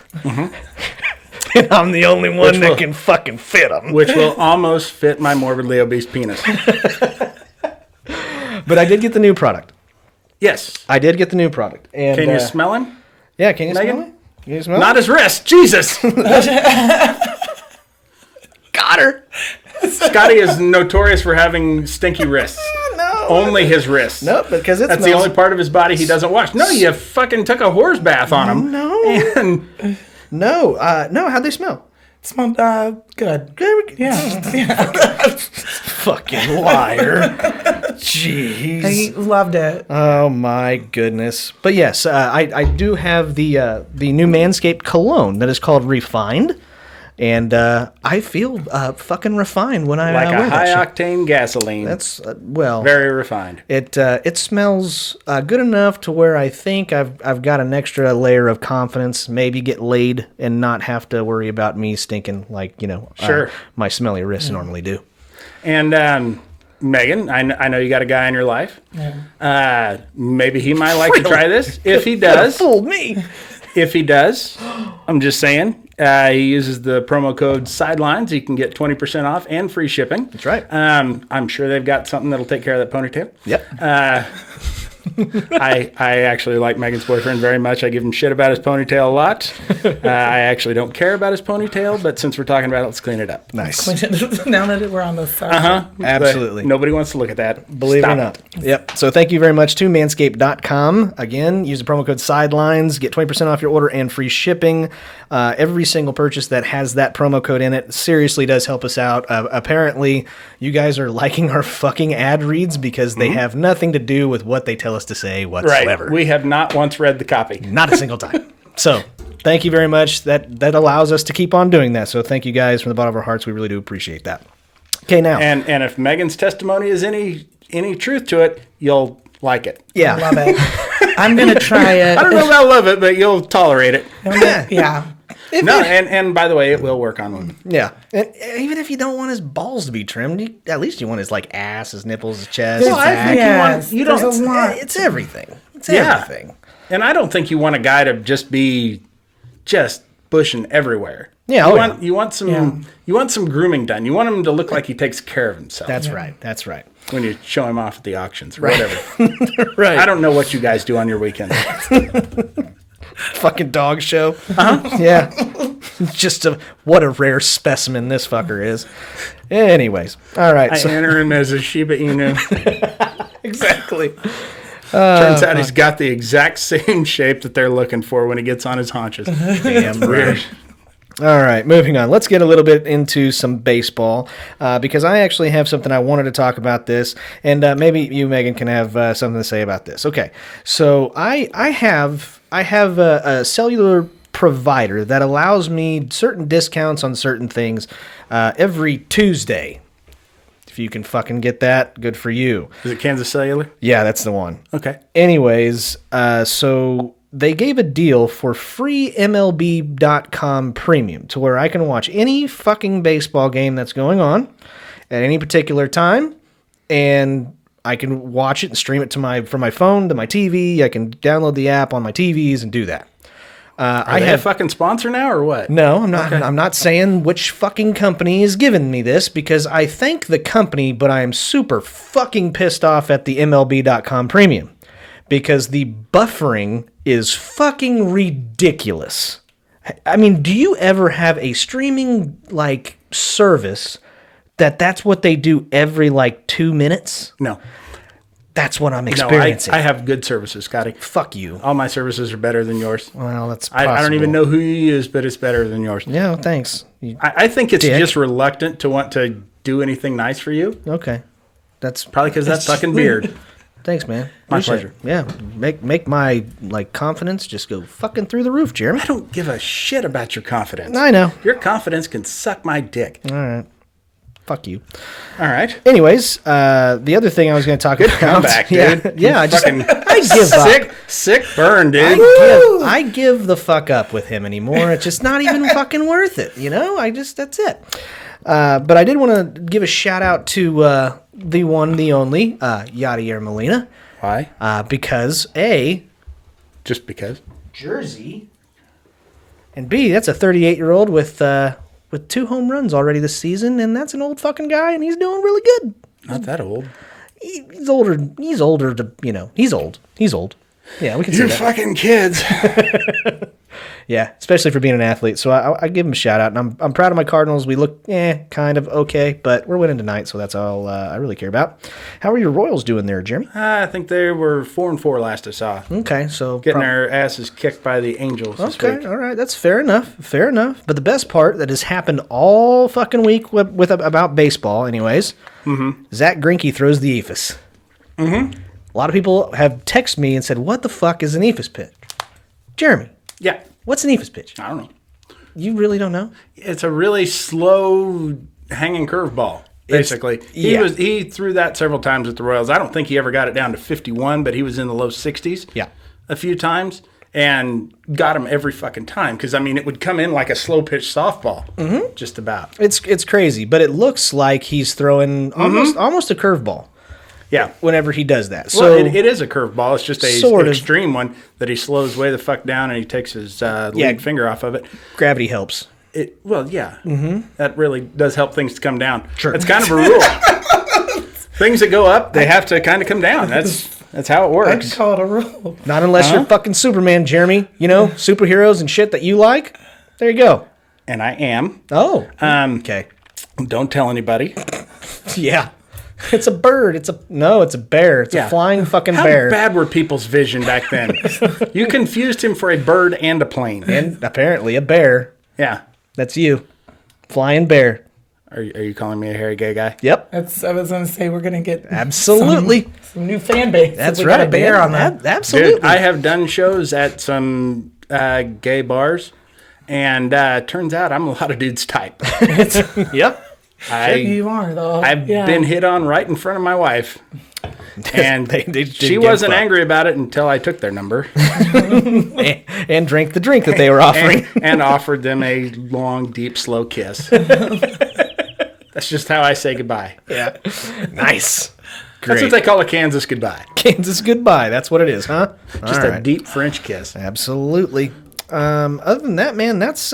And I'm the only one that can fucking fit them. Which will almost fit my morbidly obese penis. But I did get the new product. Yes. I did get the new product. And, Can you smell him? Yeah, can you Megan? smell it? Can you smell Not it? his wrist. Jesus. Got her. Scotty is notorious for having stinky wrists. No. Only his wrists. Nope, because That's the only part of his body he doesn't wash. No, you fucking took a horse bath on him. No. And No, how'd they smell? Smelled good. Yeah. Fucking liar. Jeez. I loved it. Oh my goodness. But yes, I do have the new Manscaped cologne that is called Refined. And I feel fucking refined when I like wear a that shit. high-octane gasoline. That's, well... Very refined. It smells good enough to where I think I've got an extra layer of confidence. Maybe get laid and not have to worry about me stinking like Sure. My smelly wrists normally do. And Megan, I know you got a guy in your life. Maybe he might like to try this. If he does, Fooled me. if he does, I'm just saying. He uses the promo code Sidelines. You can get 20% off and free shipping. That's right. I'm sure they've got something that'll take care of that ponytail. Yep. I actually like Megan's boyfriend very much. I give him shit about his ponytail a lot. I actually don't care about his ponytail, but since we're talking about it, let's clean it up. Nice. Now that we're on the subject. Absolutely. But nobody wants to look at that. Believe Stop it or not. Yep. So thank you very much to manscaped.com. Again, use the promo code Sidelines, get 20% off your order and free shipping. Every single purchase that has that promo code in it seriously does help us out. Apparently, you guys are liking our fucking ad reads because they have nothing to do with what they tell us to say whatsoever. Right. We have not once read the copy. Not a single time. So thank you very much. That allows us to keep on doing that. So thank you guys from the bottom of our hearts. We really do appreciate that. Okay, now. And if Megan's testimony is any truth to it, you'll like it. Yeah. Love it. I'm going to try it. I don't know about love it, but you'll tolerate it. Yeah. No, and by the way, it will work on women. Yeah. And even if you don't want his balls to be trimmed, at least you want his ass, his nipples, his chest, Well, his I back. think Yes, you don't. there's a lot. It's everything. It's Yeah. everything. And I don't think you want a guy to just be just bushing everywhere. Yeah, You want some grooming done. You want him to look like he takes care of himself. That's right. That's right. When you show him off at the auctions or whatever. Right. I don't know what you guys do on your weekends. Fucking dog show. Yeah. What a rare specimen this fucker is. Anyways. All right. I enter him as a Shiba Inu. Exactly. Turns out he's got the exact same shape that they're looking for when he gets on his haunches. Damn right. All right, moving on. Let's get a little bit into some baseball because I actually have something I wanted to talk about this, and maybe you, Megan, can have something to say about this. Okay, so I have a cellular provider that allows me certain discounts on certain things every Tuesday. If you can fucking get that, good for you. Is it Kansas Cellular? Yeah, that's the one. Okay. Anyways, so they gave a deal for free MLB.com premium to where I can watch any fucking baseball game that's going on at any particular time, and I can watch it and stream it from my phone to my TV. I can download the app on my TVs and do that. Are they a fucking sponsor now or what? No, I'm not. Okay. I'm not saying which fucking company is giving me this because I thank the company, but I am super fucking pissed off at the MLB.com premium because the buffering is fucking ridiculous. I mean, do you ever have a streaming service that's what they do every 2 minutes? No. That's what I'm experiencing. No, I have good services, Scotty. Fuck you. All my services are better than yours. Well, that's possible. I don't even know who you use, but it's better than yours. Yeah, thanks. I think it's dick. just reluctant to want to do anything nice for you. Okay. That's Probably because that fucking beard. Thanks, man. My Appreciate it. Yeah, make my confidence just go fucking through the roof, Jeremy. I don't give a shit about your confidence. I know. Your confidence can suck my dick. All right. Fuck you. All right. Anyways, the other thing I was going to talk about. Comeback, dude. Yeah. I give up. Sick burn, dude. I give the fuck up with him anymore. It's just not even fucking worth it. That's it. But I did want to give a shout out to the one, the only, Yadier Molina. Why? Because Just because. Jersey, and B, that's a 38-year-old with 2 home runs already this season, and that's an old fucking guy, and he's doing really good. Not that old. He's older. He's older to, he's old. He's old. Yeah, we can say You that. fucking kids. Yeah, especially for being an athlete. So I give him a shout out, and I'm proud of my Cardinals. We look kind of okay, but we're winning tonight, so that's all I really care about. How are your Royals doing there, Jeremy? I think they were 4-4 last I saw. Okay, so Getting their asses kicked by the Angels this week. all right, that's fair enough. Fair enough. But the best part that has happened all fucking week with about baseball, anyways, Zack Greinke throws the Ephus. A lot of people have texted me and said, "What the fuck is an Ephus pitch?" Jeremy, Yeah. what's an Ephus pitch? I don't know. You really don't know? It's a really slow hanging curveball, basically. He threw that several times at the Royals. I don't think he ever got it down to 51, but he was in the low 60s a few times and got him every fucking time. Because, it would come in like a slow pitch softball, just about. It's crazy, but it looks like he's throwing almost a curveball. Yeah. Whenever he does that. Well, So it is a curveball. It's just a extreme one that he slows way the fuck down and he takes his lead finger off of it. Gravity helps. That really does help things to come down. Sure. It's kind of a rule. Things that go up, they have to kind of come down. That's how it works. I'd call it a rule. Not unless you're fucking Superman, Jeremy. Superheroes and shit that you like. There you go. And I am. Oh. Okay. Don't tell anybody. Yeah. It's a bird. It's a bear. It's a flying fucking bear. How bad were people's vision back then? You confused him for a bird and a plane. And apparently a bear. Yeah. That's you. Flying bear. Are you calling me a hairy gay guy? Yep. I was going to say we're going to get Absolutely. some new fan base. That's we right. Got a bear man. on that. Absolutely. Dude, I have done shows at some gay bars, and turns out I'm a lot of dudes' type. Yep. You are, though. I've been hit on right in front of my wife. And They she wasn't angry about it until I took their number and drank the drink that they were offering. and offered them a long, deep, slow kiss. That's just how I say goodbye. Yeah. Nice. That's Great. what they call a Kansas goodbye. Kansas goodbye. That's what it is, huh? Just All a right. deep French kiss. Absolutely. Other than that, man, that's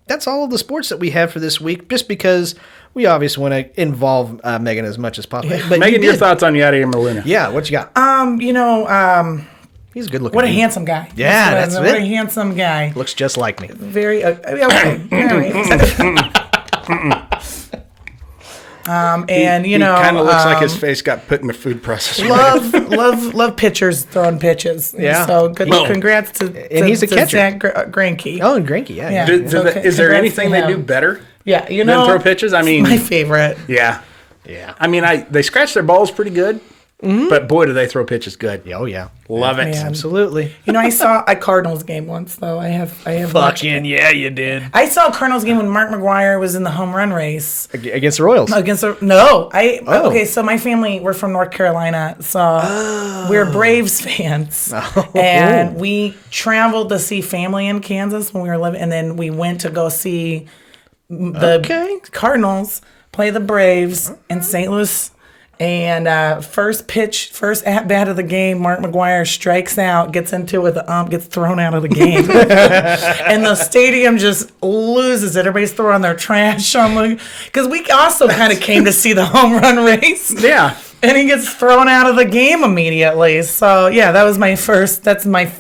that's all of the sports that we have for this week, just because we obviously want to involve Meghan as much as possible. But Megan, your thoughts on Yadier Molina? Yeah, what you got? He's a good looking. What a handsome guy. Yeah, that's it. What a handsome guy. Looks just like me. Very okay. All right. And he kind of looks like his face got put in a food processor. love pitchers throwing pitches. Yeah. So good. Congrats to he's a catcher. Zack Greinke. Oh, and Greinke, yeah. Is there anything they do better? Yeah, than throw pitches? I mean, my favorite. Yeah. I mean, they scratch their balls pretty good. Mm-hmm. But boy, do they throw pitches good. Oh yeah, love it. Man. Absolutely. I saw a Cardinals game once though. I have. Fucking yeah, you did. I saw a Cardinals game when Mark McGwire was in the home run race against the Royals. Okay, so my family, we're from North Carolina, so we're Braves fans, and we traveled to see family in Kansas when we were living, and then we went to go see the Cardinals play the Braves in St. Louis. And first at bat of the game, Mark McGwire strikes out, gets into it with the ump, gets thrown out of the game. And the stadium just loses it. Everybody's throwing their trash on because we also kind of came to see the home run race. Yeah. And he gets thrown out of the game immediately. So, yeah, that was my first, that's my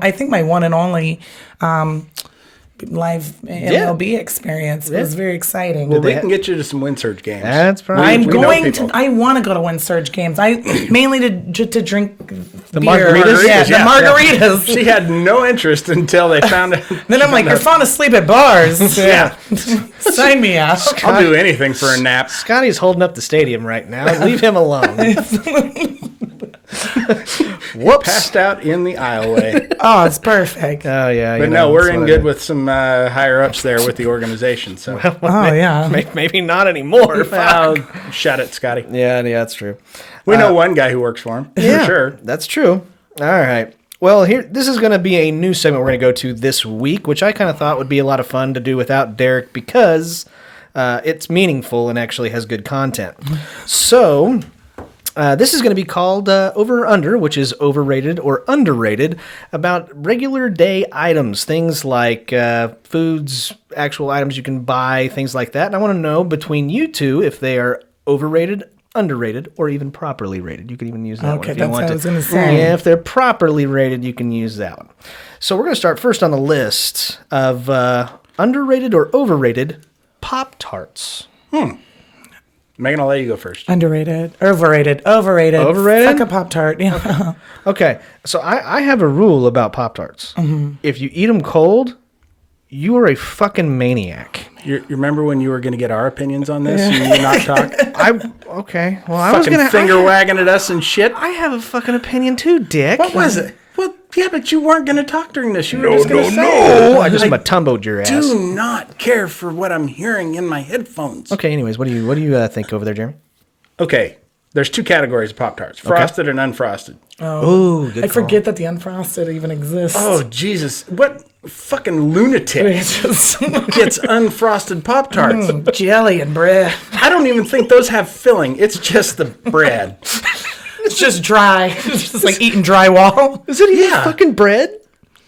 I think my one and only live MLB experience. It was very exciting. Well, we can get you to some Wind Surge games. That's probably. I want to go to Wind Surge games. Mainly to drink the beer. Margaritas. Yeah, the margaritas. She had no interest until they found out. Then I'm like, you're falling asleep at bars. Yeah. Sign me up. I'll do anything for a nap. Scotty's holding up the stadium right now. Leave him alone. Whoops. Passed out in the aisleway. Oh, it's perfect. Oh, yeah. But no, we're in good with some higher ups there with the organization. So. Maybe not anymore. Shut it, Scotty. Yeah, that's true. We know one guy who works for him, for sure. That's true. All right. Well, this is going to be a new segment we're going to go to this week, which I kind of thought would be a lot of fun to do without Derek because it's meaningful and actually has good content. So... this is going to be called Over or Under, which is overrated or underrated, about regular day items, things like foods, actual items you can buy, things like that. And I want to know between you two if they are overrated, underrated, or even properly rated. You can even use that one if you want to. Okay, that's what I was going to say. Yeah, if they're properly rated, you can use that one. So we're going to start first on the list of underrated or overrated Pop-Tarts. Megan, I'll let you go first. Underrated. Overrated. Fuck a Pop-Tart. Yeah. Okay. So I have a rule about Pop-Tarts. Mm-hmm. If you eat them cold, you are a fucking maniac. You remember when you were going to get our opinions on this and you would not talk? Okay. Well, I was going to finger wagging at us and shit. I have a fucking opinion too, Dick. What was it? Well, yeah, but you weren't going to talk during this. You were just going to say. No. I just matumboed your ass. Do not care for what I'm hearing in my headphones. Okay. Anyways, what do you think over there, Jeremy? Okay. There's two categories of Pop-Tarts, frosted and unfrosted. Oh, good I forget that the unfrosted even exists. Oh, Jesus. What fucking lunatic gets unfrosted Pop-Tarts? Jelly and bread. I don't even think those have filling. It's just the bread. It's just dry. It's just like eating drywall. Is it even fucking bread?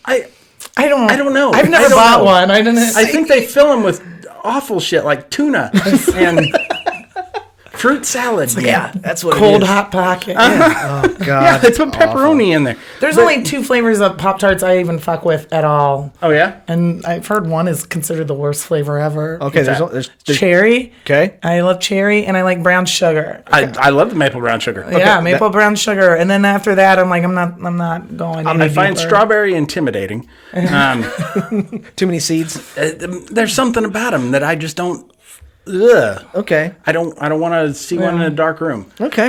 I don't know. I've never bought one. I think they fill them with awful shit like tuna and fruit salad. Yeah, that's what cold it is. Hot Pocket. Yeah. Oh God. Yeah, they put pepperoni in there. There's only two flavors of Pop-Tarts I even fuck with at all. Oh yeah? And I've heard one is considered the worst flavor ever. Okay, there's cherry. Okay. I love cherry and I like brown sugar. I love the maple brown sugar. Okay, yeah, maple brown sugar. And then after that I'm like I'm not going any I find deeper. strawberry intimidating. Too many seeds. There's something about them that I just don't. Ugh. Okay. I don't want to see one in a dark room. Okay.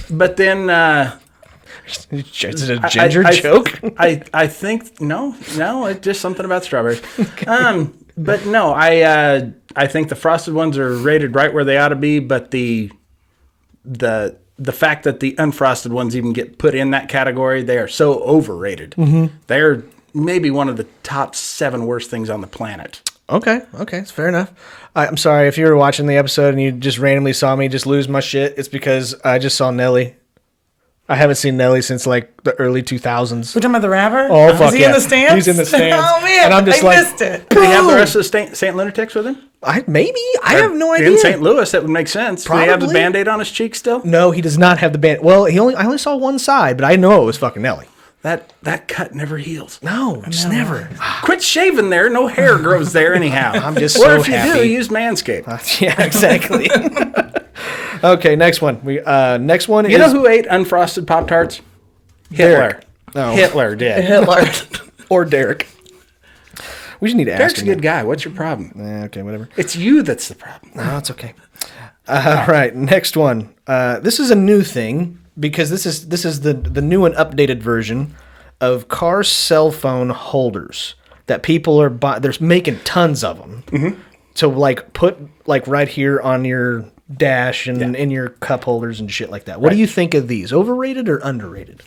But then is it a ginger joke? I think no, it's just something about strawberries. Okay. But no, I think the frosted ones are rated right where they ought to be, but the fact that the unfrosted ones even get put in that category, they are so overrated. Mm-hmm. They're maybe one of the top 7 worst things on the planet. Okay, it's fair enough. I'm sorry if you were watching the episode and you just randomly saw me just lose my shit. It's because I just saw Nelly I haven't seen Nelly since like the early 2000s. We're talking about the rapper? Oh, fuck Is he yeah. in the stands? He's in the stands. Oh, man. And I'm just I like, missed it. Did he have the rest of the St. Lunatics with him? Maybe? I have no idea. In St. Louis, that would make sense. Does he have the Probably. Band-Aid on his cheek still? No, he does not have the band. Well, I only saw one side, but I know it was fucking Nelly. That cut never heals. No, just never. Quit shaving there. No hair grows there anyhow. I'm just or so if you happy. do, use Manscaped. Yeah, exactly. Okay, next one. Next one is... You know who ate unfrosted Pop-Tarts? Hitler. Derek. Oh. Hitler did. Hitler. Or Derek. We just need to ask Derek's a him. good guy. What's your problem? Okay, whatever. It's you that's the problem. No, it's okay. All right, next one. This is a new thing because this is the new and updated version of car cell phone holders that people are they're making tons of them to like put like right here on your dash and in your cup holders and shit like that. What do you think of these? Overrated or underrated?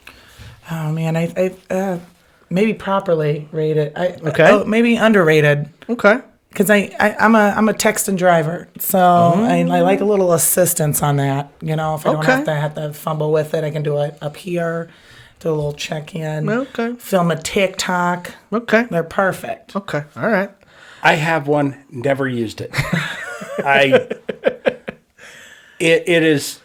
Oh, man. I maybe properly rated. Okay. Maybe underrated. Okay. Because I'm a text and driver, so I like a little assistance on that. You know, if I don't have to fumble with it, I can do it up here, do a little check-in, film a TikTok. Okay. They're perfect. Okay. All right. I have one, never used it. It is,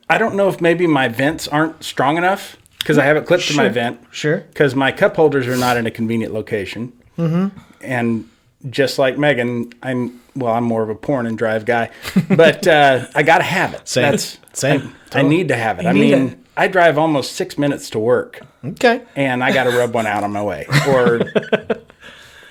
I don't know if maybe my vents aren't strong enough because I have it clipped to my vent. Sure. Because my cup holders are not in a convenient location. Mm-hmm. And just like Megan, I'm more of a porn and drive guy, but I got to have it. Same. I need to have it. I drive almost 6 minutes to work. Okay. And I got to rub one out on my way. Or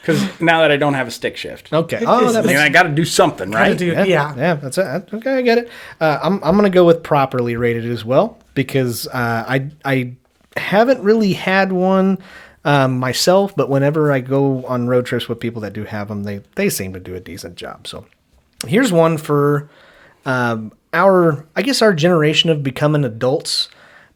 because now that I don't have a stick shift. Okay. Oh, that makes I got to do something, right? Yeah. That's it. Okay, I get it. I'm gonna go with properly rated as well because I haven't really had one myself, but whenever I go on road trips with people that do have them, they seem to do a decent job. So here's one for our generation of becoming adults.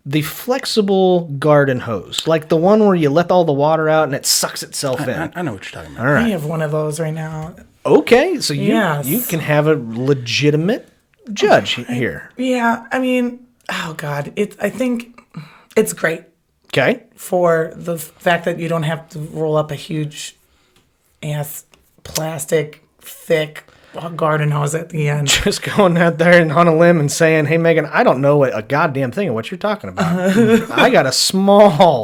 The flexible garden hose, like the one where you let all the water out and it sucks itself in. I know what you're talking about. All right. I have one of those right now. Okay, so you Yes. can have a legitimate judge here. Yeah, I mean, oh God, I think it's great Okay. for the fact that you don't have to roll up a huge ass plastic thick garden hose at the end. Just going out there and on a limb and saying, "Hey, Megan, I don't know a goddamn thing of what you're talking about. I got a small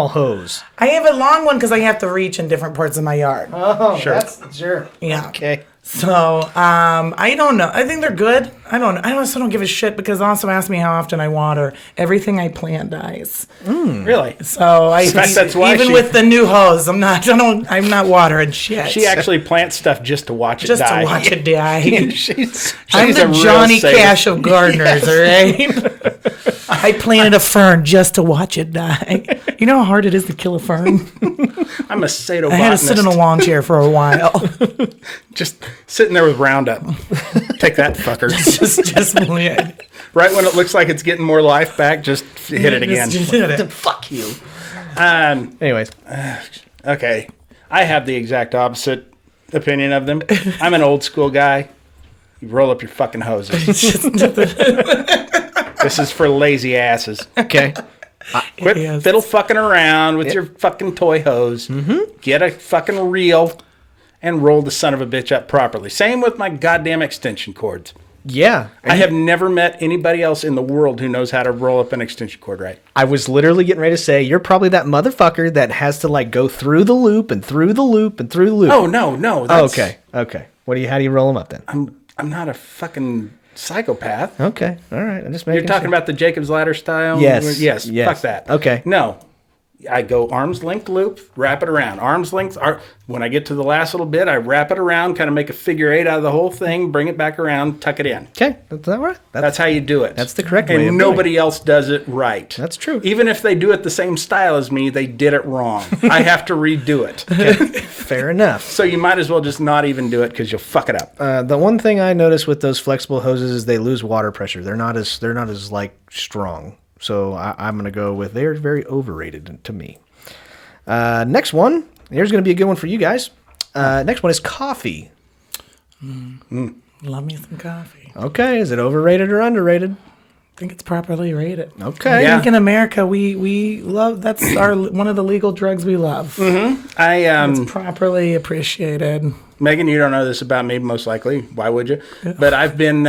hose." I have a long one because I have to reach in different parts of my yard. Oh, Sure. sure. Yeah. Okay. So, I don't know. I think they're good. I don't know. I also don't give a shit because also ask me how often I water. Everything I plant dies. Really? So In fact, that's why even with the new hose, I'm not watering shit. She actually plants stuff just to watch it just die. to watch it die. she's I'm a the real Johnny saver. Cash of gardeners, all right? I planted a fern just to watch it die. You know how hard it is to kill a fern? I'm a sadobotanist. I had to sit in a lawn chair for a while. Just sitting there with Roundup. Take that, fucker. just Right when it looks like it's getting more life back, just hit it again. Just hit it. Fuck you. Um, Anyways, okay. I have the exact opposite opinion of them. I'm an old school guy. You roll up your fucking hoses. This is for lazy asses. okay. Quit Yes. fiddle fucking around with your fucking toy hose. Get a fucking reel and roll the son of a bitch up properly. Same with my goddamn extension cords. Yeah. I have never met anybody else in the world who knows how to roll up an extension cord right. I was literally getting ready to say, you're probably that motherfucker that has to like go through the loop and through the loop and through the loop. Oh, no. Okay. How do you roll them up then? I'm not a fucking psychopath. Okay. All right. I'm just making You're talking sure. about the Jacob's Ladder style? Yes. Yes. Yes. Fuck that. Okay. No. I go arm's length loop, wrap it around. Arm's length. When I get to the last little bit, I wrap it around, kind of make a figure eight out of the whole thing, bring it back around, tuck it in. Okay. That's all right. That's how you do it. That's the correct way of doing And nobody else does it right. That's true. Even if they do it the same style as me, they did it wrong. I have to redo it. Fair enough. So you might as well just not even do it because you'll fuck it up. The one thing I noticed with those flexible hoses is they lose water pressure. They're not as like strong. So I'm gonna go with they're very overrated to me. Next one. Here's gonna be a good one for you guys. Next one is coffee. Love me some coffee. Okay, is it overrated or underrated? think it's properly rated. Okay. I think in America we love that's our one of the legal drugs we love. It's properly appreciated. Megan, you don't know this about me, most likely. Why would you? But I've been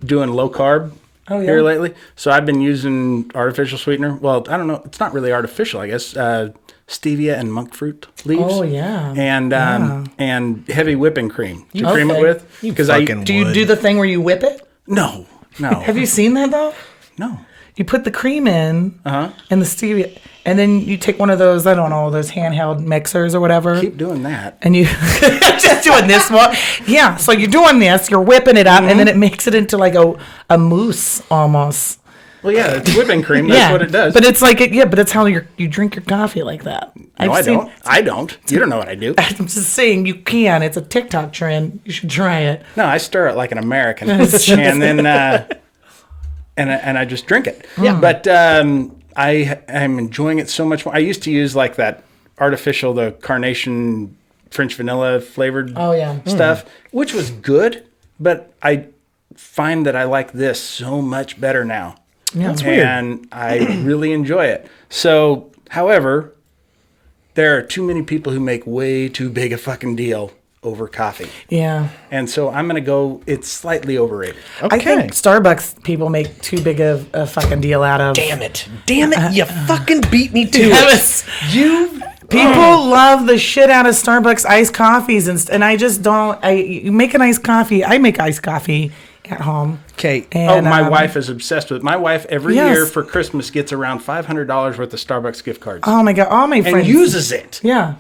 doing low carb here lately. So I've been using artificial sweetener. Well, I don't know. It's not really artificial, I guess. Stevia and monk fruit leaves. Oh yeah. And heavy whipping cream to cream it with. Because do you do the thing where you whip it? No. Have you seen that though? No. You put the cream in and the stevia, and then you take one of those, I don't know, those handheld mixers or whatever. Keep doing that. And you just doing this one. Yeah, so you're doing this, you're whipping it up, and then it makes it into like a mousse almost. Well, yeah, it's whipping cream. That's what it does. But it's like, but it's how you drink your coffee like that. No, I don't. I don't. You don't know what I do. I'm just saying you can. It's a TikTok trend. You should try it. No, I stir it like an American. And then, and I just drink it. Yeah. But I'm enjoying it so much more. I used to use like that artificial, the carnation French vanilla flavored stuff, which was good. But I find that I like this so much better now. Yeah. That's weird. And I really enjoy it. So, however, there are too many people who make way too big a fucking deal over coffee. Yeah. And so I'm going to go, it's slightly overrated. Okay. I think Starbucks people make too big of a fucking deal out of. Damn it. You fucking beat me to it. Yes. People love the shit out of Starbucks iced coffees, and I just don't. You make an iced coffee. I make iced coffee at home. Okay. And, my wife is obsessed with it. My wife every year for Christmas gets around $500 worth of Starbucks gift cards. Oh my God. All my friends. And uses it. Yeah.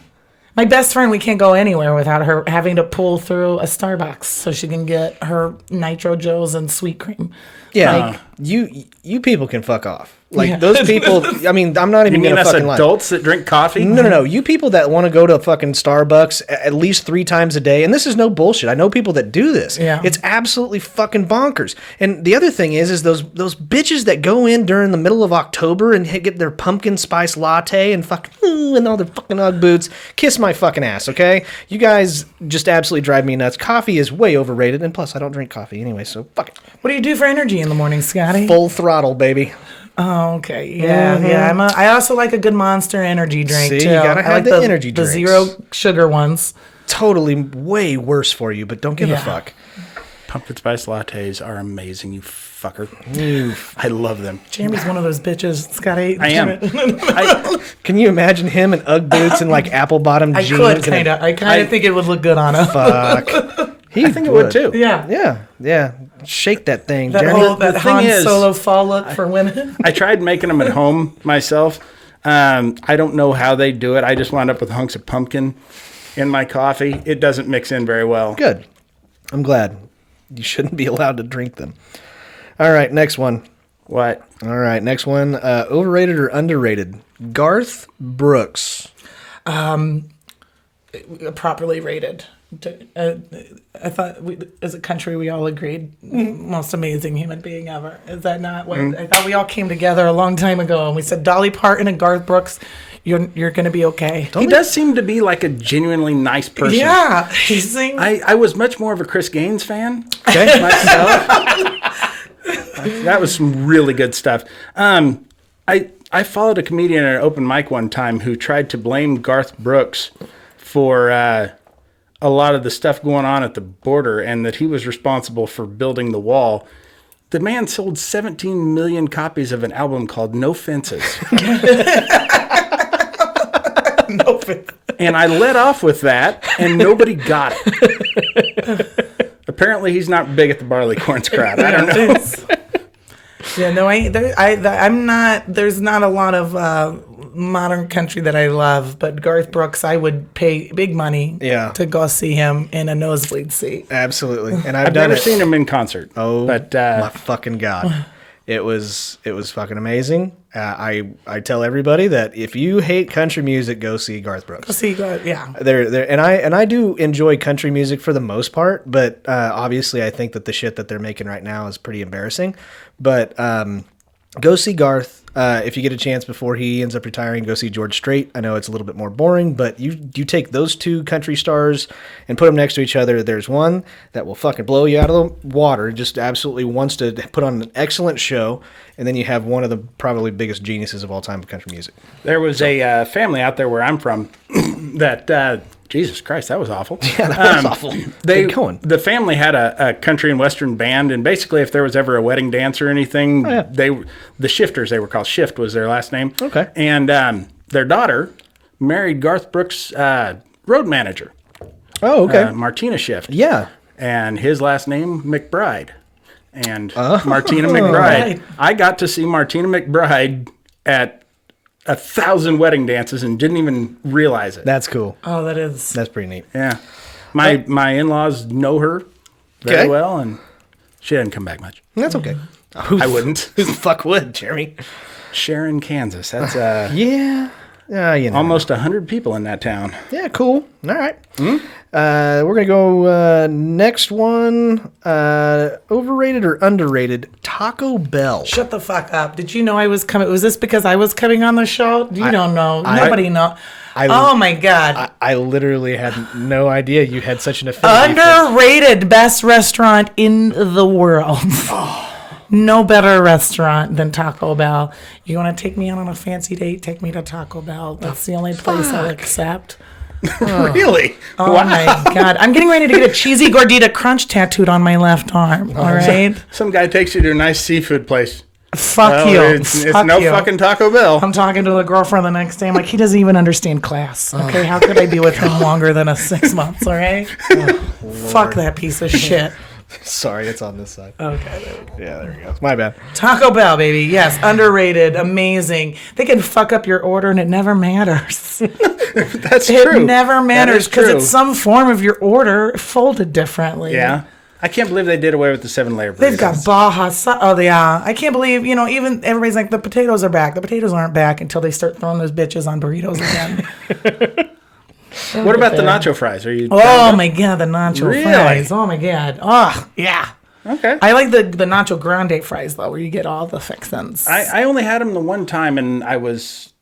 My best friend, we can't go anywhere without her having to pull through a Starbucks so she can get her Nitro Joes and sweet cream. Yeah. You people can fuck off. Like those people, I mean, I'm not even You mean gonna us fucking lie. adults that drink coffee? No. You people that want to go to fucking Starbucks at least 3 times a day, and this is no bullshit. I know people that do this. Yeah. It's absolutely fucking bonkers. And the other thing is those bitches that go in during the middle of October and get their pumpkin spice latte and fucking and all their fucking Ugg boots. Kiss my fucking ass, okay? You guys just absolutely drive me nuts. Coffee is way overrated, and plus I don't drink coffee anyway, so fuck it. What do you do for energy in the morning, Scotty? Full throttle, baby. Oh, okay. Yeah. I also like a good Monster energy drink, See, too. you gotta have I like the energy the drinks. 0 sugar ones. Totally way worse for you, but don't give a fuck. Pumpkin spice lattes are amazing, you fucker. I love them. Jeremy's one of those bitches, Scotty. I am. Can you imagine him in Ugg boots and like apple bottom I jeans? could, kind of. I kind of think it would look good on him. Fuck. I think it would too. Yeah. Yeah. Shake that thing, That Jeremy. whole that the thing Han is, Solo fall look for women. I tried making them at home myself. I don't know how they do it. I just wound up with hunks of pumpkin in my coffee. It doesn't mix in very well. Good. I'm glad. You shouldn't be allowed to drink them. All right, next one. What? All right, next one. Overrated or underrated? Garth Brooks. Properly rated. I thought as a country we all agreed most amazing human being ever. Is that not what I thought? We all came together a long time ago and we said Dolly Parton and Garth Brooks, you're gonna be okay. He does seem to be like a genuinely nice person. Yeah, he sings. I was much more of a Chris Gaines fan myself. That was some really good stuff. I followed a comedian at an open mic one time who tried to blame Garth Brooks for a lot of the stuff going on at the border and that he was responsible for building the wall. The man sold 17 million copies of an album called No Fences. No fit. And I let off with that, and nobody got it. Apparently, he's not big at the Barleycorns crowd. I don't know. Yeah, no, I'm not. There's not a lot of modern country that I love, but Garth Brooks, I would pay big money to go see him in a nosebleed seat. Absolutely. And I've never seen him in concert. Oh, but my fucking God. It was fucking amazing. I tell everybody that if you hate country music, go see Garth Brooks. Go see Garth, yeah. And I do enjoy country music for the most part, but obviously I think that the shit that they're making right now is pretty embarrassing. But go see Garth. If you get a chance before he ends up retiring, go see George Strait. I know it's a little bit more boring, but you take those two country stars and put them next to each other. There's one that will fucking blow you out of the water, just absolutely wants to put on an excellent show, and then you have one of the probably biggest geniuses of all time of country music. There was a family out there where I'm from that... Jesus Christ, that was awful. Yeah, that was awful. The family had a country and western band, and basically, if there was ever a wedding dance or anything, the Shifters, they were called. Shift was their last name. Okay. And their daughter married Garth Brooks' road manager. Oh, okay. Martina Shift. Yeah. And his last name, McBride. And Martina McBride. Right. I got to see Martina McBride at 1,000 wedding dances and didn't even realize it. That's cool. Oh, that is. That's pretty neat. Yeah. My in-laws know her very well, and she didn't come back much. That's okay. I wouldn't. Who the fuck would, Jeremy? Sharon, Kansas. That's Yeah. You know. almost 100 people in that town. Yeah, cool. All right. We're going to go next one. Overrated or underrated? Taco Bell. Shut the fuck up. Did you know I was coming? Was this because I was coming on the show? You don't know. Nobody know. Oh my God. I literally had no idea you had such an affinity. Underrated best restaurant in the world. No better restaurant than Taco Bell. You want to take me out on a fancy date? Take me to Taco Bell. That's the only place I'll accept. Really? Oh my God. I'm getting ready to get a cheesy gordita crunch tattooed on my left arm. All right? Some guy takes you to a nice seafood place. Fuck you. It's Fuck no you. fucking Taco Bell. I'm talking to the girlfriend the next day. I'm like, he doesn't even understand class. Okay, how could I be with him longer than 6 months? All right. Fuck that piece of shit. Sorry, it's on this side. Okay, there we go. Yeah, there we go. My bad. Taco Bell, baby. Yes, underrated, amazing. They can fuck up your order and it never matters. That's It true. never matters because true. it's some form of your order folded differently. Yeah. I can't believe they did away with the 7-layer burritos. They've got Oh, yeah. I can't believe, even everybody's like, the potatoes are back. The potatoes aren't back until they start throwing those bitches on burritos again. What about the nacho fries? Are you? Oh my God, the nacho Really? fries. Oh my God. Oh, yeah. Okay. I like the nacho grande fries, though, where you get all the fixins. I only had them the one time, and I was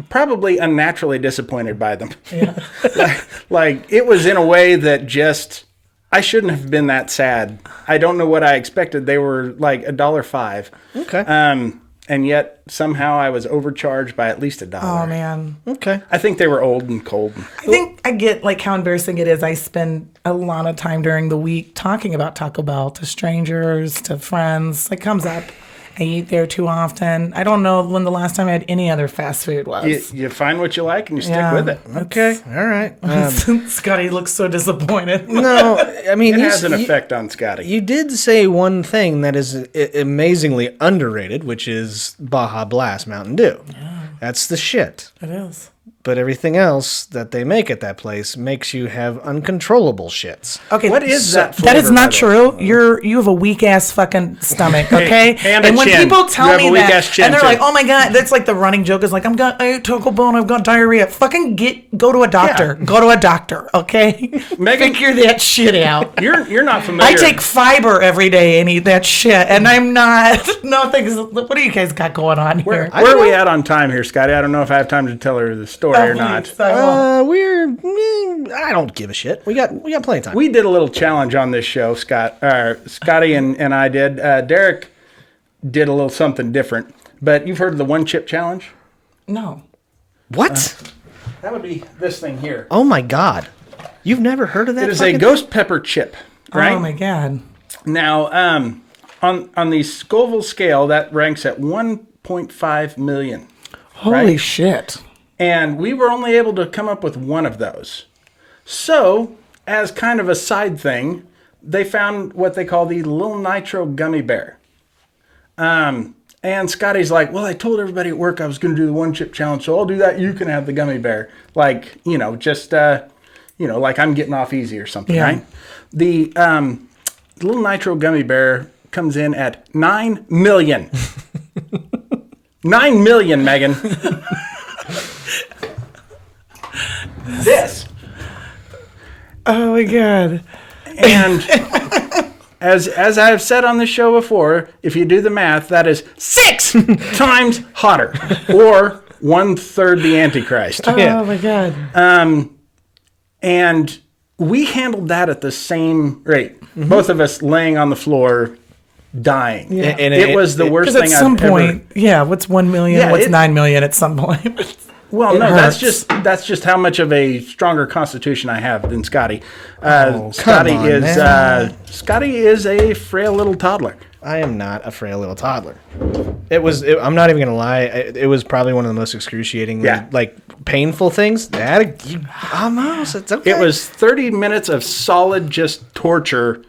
probably unnaturally disappointed by them. Yeah. like, it was in a way that just, I shouldn't have been that sad. I don't know what I expected. They were like $1.05. Okay. And yet somehow I was overcharged by at least $1. Oh, man. Okay. I think they were old and cold. I think I get like how embarrassing it is. I spend a lot of time during the week talking about Taco Bell to strangers, to friends. It comes up. I eat there too often. I don't know when the last time I had any other fast food was. You find what you like and you stick Yeah. with it. Okay. All right. Scotty looks so disappointed. No, I mean, It has an effect on Scotty. You did say one thing that is amazingly underrated, which is Baja Blast Mountain Dew. Yeah. That's the shit. It is. But everything else that they make at that place makes you have uncontrollable shits. Okay, What is that That is flavor, not by the way? true. You have a weak ass fucking stomach, okay? and a when chin. people You tell have me a weak that, ass chin, and they're too. like, "Oh my God," that's like the running joke is like, I ate Taco Bell and I've got diarrhea. Fucking go to a doctor. Yeah. Go to a doctor, okay? Megan- Figure that shit out. You're not familiar. I take fiber every day and eat that shit, and I'm not. No things. What do you guys got going on here? Where are we at on time here, Scotty? I don't know if I have time to tell her the story or not. I don't give a shit. We got plenty of time. We did a little challenge on this show, Scotty and I did. Derek did a little something different. But you've heard of the one chip challenge? No. What? That would be this thing here. Oh my God. You've never heard of that? It is a ghost pepper chip, right? Oh my God. Now, on the Scoville scale, that ranks at 1.5 million. Holy Right? shit. And we were only able to come up with one of those. So, as kind of a side thing, they found what they call the Little Nitro Gummy Bear. And Scotty's like, well, I told everybody at work I was going to do the one chip challenge, so I'll do that. You can have the gummy bear. Like, just, like I'm getting off easy or something, Yeah. right? The Little Nitro Gummy Bear comes in at 9 million. 9 million, Megan. This. Oh my God. And as I've said on the show before, if you do the math, that is 6 times hotter, or 1/3 the Antichrist. Oh my God. And we handled that at the same rate. Both of us laying on the floor, dying. Yeah. And it was the worst Because thing at some I've ever... point, what's 1 million? Yeah, what's 9 million at some point? Well, It no, hurts. that's just how much of a stronger constitution I have than Scotty. come Scotty on, is man. Scotty is a frail little toddler. I am not a frail little toddler. I'm not even gonna lie. It was probably one of the most excruciating, like painful things. Almost, it's okay. It was 30 minutes of solid just torture,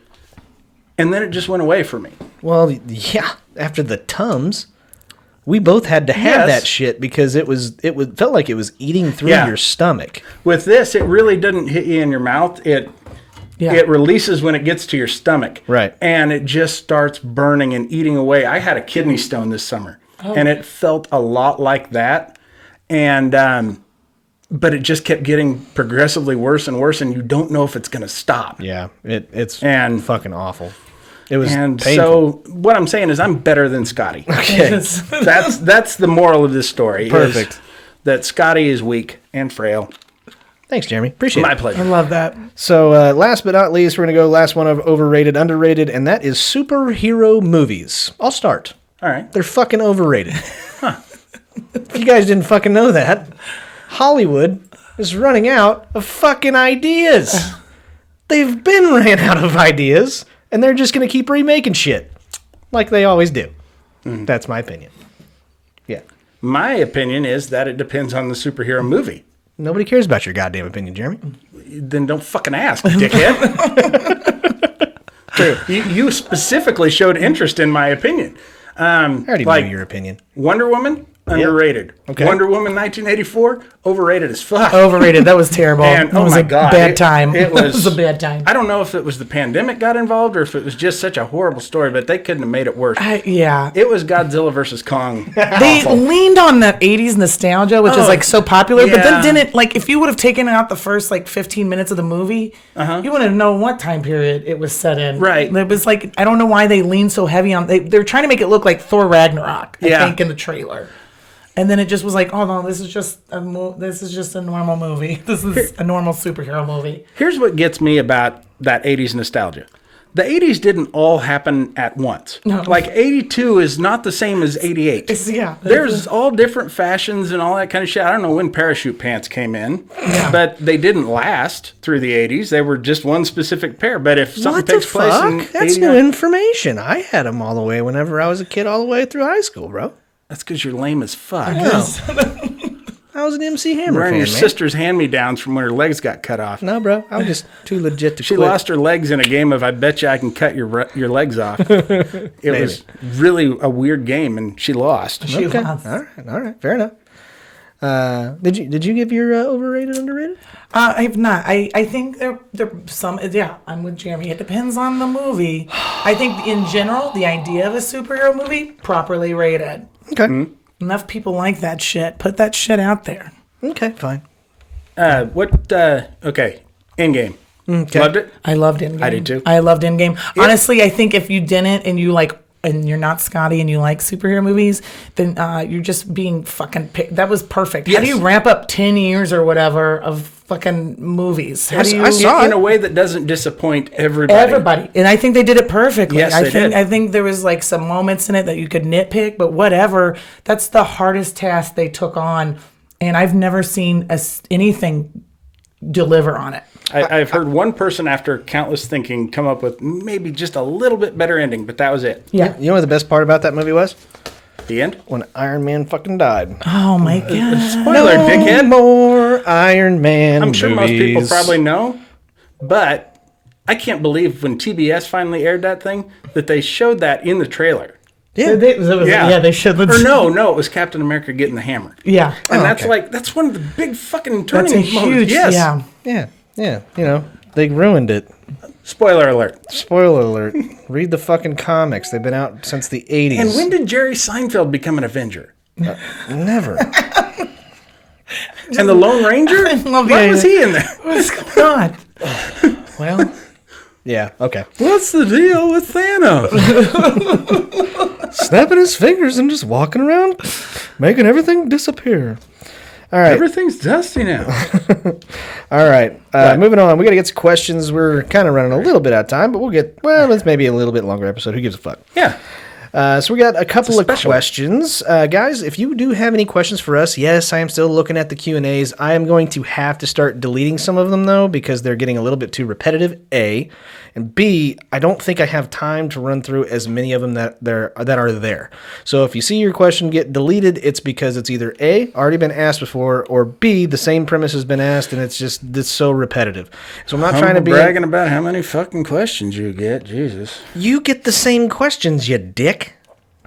and then it just went away for me. Well, yeah. After the Tums, we both had to have Yes. that shit because it felt like it was eating through Yeah. your stomach. With this, it really didn't hit you in your mouth. It releases when it gets to your stomach. Right. And it just starts burning and eating away. I had a kidney stone this summer, and it felt a lot like that. And but it just kept getting progressively worse and worse, and you don't know if it's going to stop. Yeah, it's And- fucking awful. It was And painful. so what I'm saying is I'm better than Scotty. Okay. That's the moral of this story. is Perfect. that Scotty is weak and frail. Thanks, Jeremy. Appreciate My it. I pleasure. love that. So, last but not least, we're going to go last one of overrated, underrated, and that is superhero movies. I'll start. All right. They're fucking overrated. If you guys didn't fucking know that, Hollywood is running out of fucking ideas. They've been ran out of ideas, and they're just going to keep remaking shit. Like they always do. That's my opinion. Yeah. My opinion is that it depends on the superhero movie. Nobody cares about your goddamn opinion, Jeremy. Then don't fucking ask, dickhead. You specifically showed interest in my opinion. I already Like- knew your opinion. Wonder Woman, underrated. Okay. Wonder Woman 1984, overrated as fuck. Overrated. That was terrible. And, It oh was my a God, bad it- time. it was- It was a bad time. I don't know if it was the pandemic got involved or if it was just such a horrible story, but they couldn't have made it worse. Yeah. It was Godzilla versus Kong. They Awful. leaned on that 80s nostalgia, which is like so popular, but yeah. then didn't, like, if you would have taken out the first like 15 minutes of the movie, you wouldn't have known what time period it was set in. Right. It was like, I don't know why they leaned so heavy on, they're trying to make it look like Thor Ragnarok, I Yeah. think, in the trailer. And then it just was like, oh no, this is just a normal movie. This is a normal superhero movie. Here's what gets me about that 80s nostalgia. The 80s didn't all happen at once. No. Like 82 is not the same as 88. Yeah. There's all different fashions and all that kind of shit. I don't know when parachute pants came in, Yeah. but they didn't last through the 80s. They were just one specific pair. But if something What the takes place in fuck? That's 89 new information. I had them all the way whenever I was a kid, all the way through high school, bro. That's because you're lame as fuck. I was an MC Hammer Wearing fan, your man. sister's hand-me-downs from when her legs got cut off. No, bro. I was just too legit to She quit. lost her legs in a game of I bet you I can cut your legs off. It was really a weird game, and she lost. She Okay. lost. All right. Fair enough. Did you give your overrated, underrated? I have not. I think there some. Yeah, I'm with Jeremy. It depends on the movie. I think in general, the idea of a superhero movie properly rated. Okay. Enough people like that shit. Put that shit out there. Okay, fine. Okay, Endgame. Okay. Loved it? I loved Endgame. I did too. I loved Endgame. Honestly, I think if you didn't and you like, and you're not Scotty and you like superhero movies, then you're just being fucking. That was perfect. How do Yes. you ramp up 10 years or whatever of fucking movies? How do you? I saw In it. a way that doesn't disappoint everybody. Everybody, and I think they did it perfectly. Yes, I they think did. I think there was like some moments in it that you could nitpick, but whatever. That's the hardest task they took on, and I've never seen anything deliver on it. I've heard one person after countless thinking come up with maybe just a little bit better ending, but that was it. Yeah. You know what the best part about that movie was? The end? When Iron Man fucking died. Oh my god. Spoiler, dickhead. More Iron Man I'm sure most people movies. probably know, but I can't believe when TBS finally aired that thing that they showed that in the trailer. Yeah. Yeah, they should. Or no, it was Captain America getting the hammer. Yeah. And that's okay. that's one of the big fucking That's turning a moments. huge. Yes. Yeah. Yeah. You know, they ruined it. Spoiler alert. Spoiler alert. Read the fucking comics. They've been out since the 80s. And when did Jerry Seinfeld become an Avenger? Never. And the Lone Ranger? love Why the was he in there? What's going on? Well, Yeah, okay. What's the deal with Thanos? Snapping his fingers and just walking around, making everything disappear. All right. Everything's dusty now. All right. Moving on. We got to get some questions. We're kind of running a little bit out of time, but it's maybe a little bit longer episode. Who gives a fuck? Yeah. So we got a couple of questions. Guys, if you do have any questions for us, yes, I am still looking at the Q&As. I am going to have to start deleting some of them, though, because they're getting a little bit too repetitive, A. And B, I don't think I have time to run through as many of them that are there. So if you see your question get deleted, it's because it's either A, already been asked before, or B, the same premise has been asked, and it's so repetitive. So I'm not trying to be bragging about how many fucking questions you get. Jesus. You get the same questions, you dick.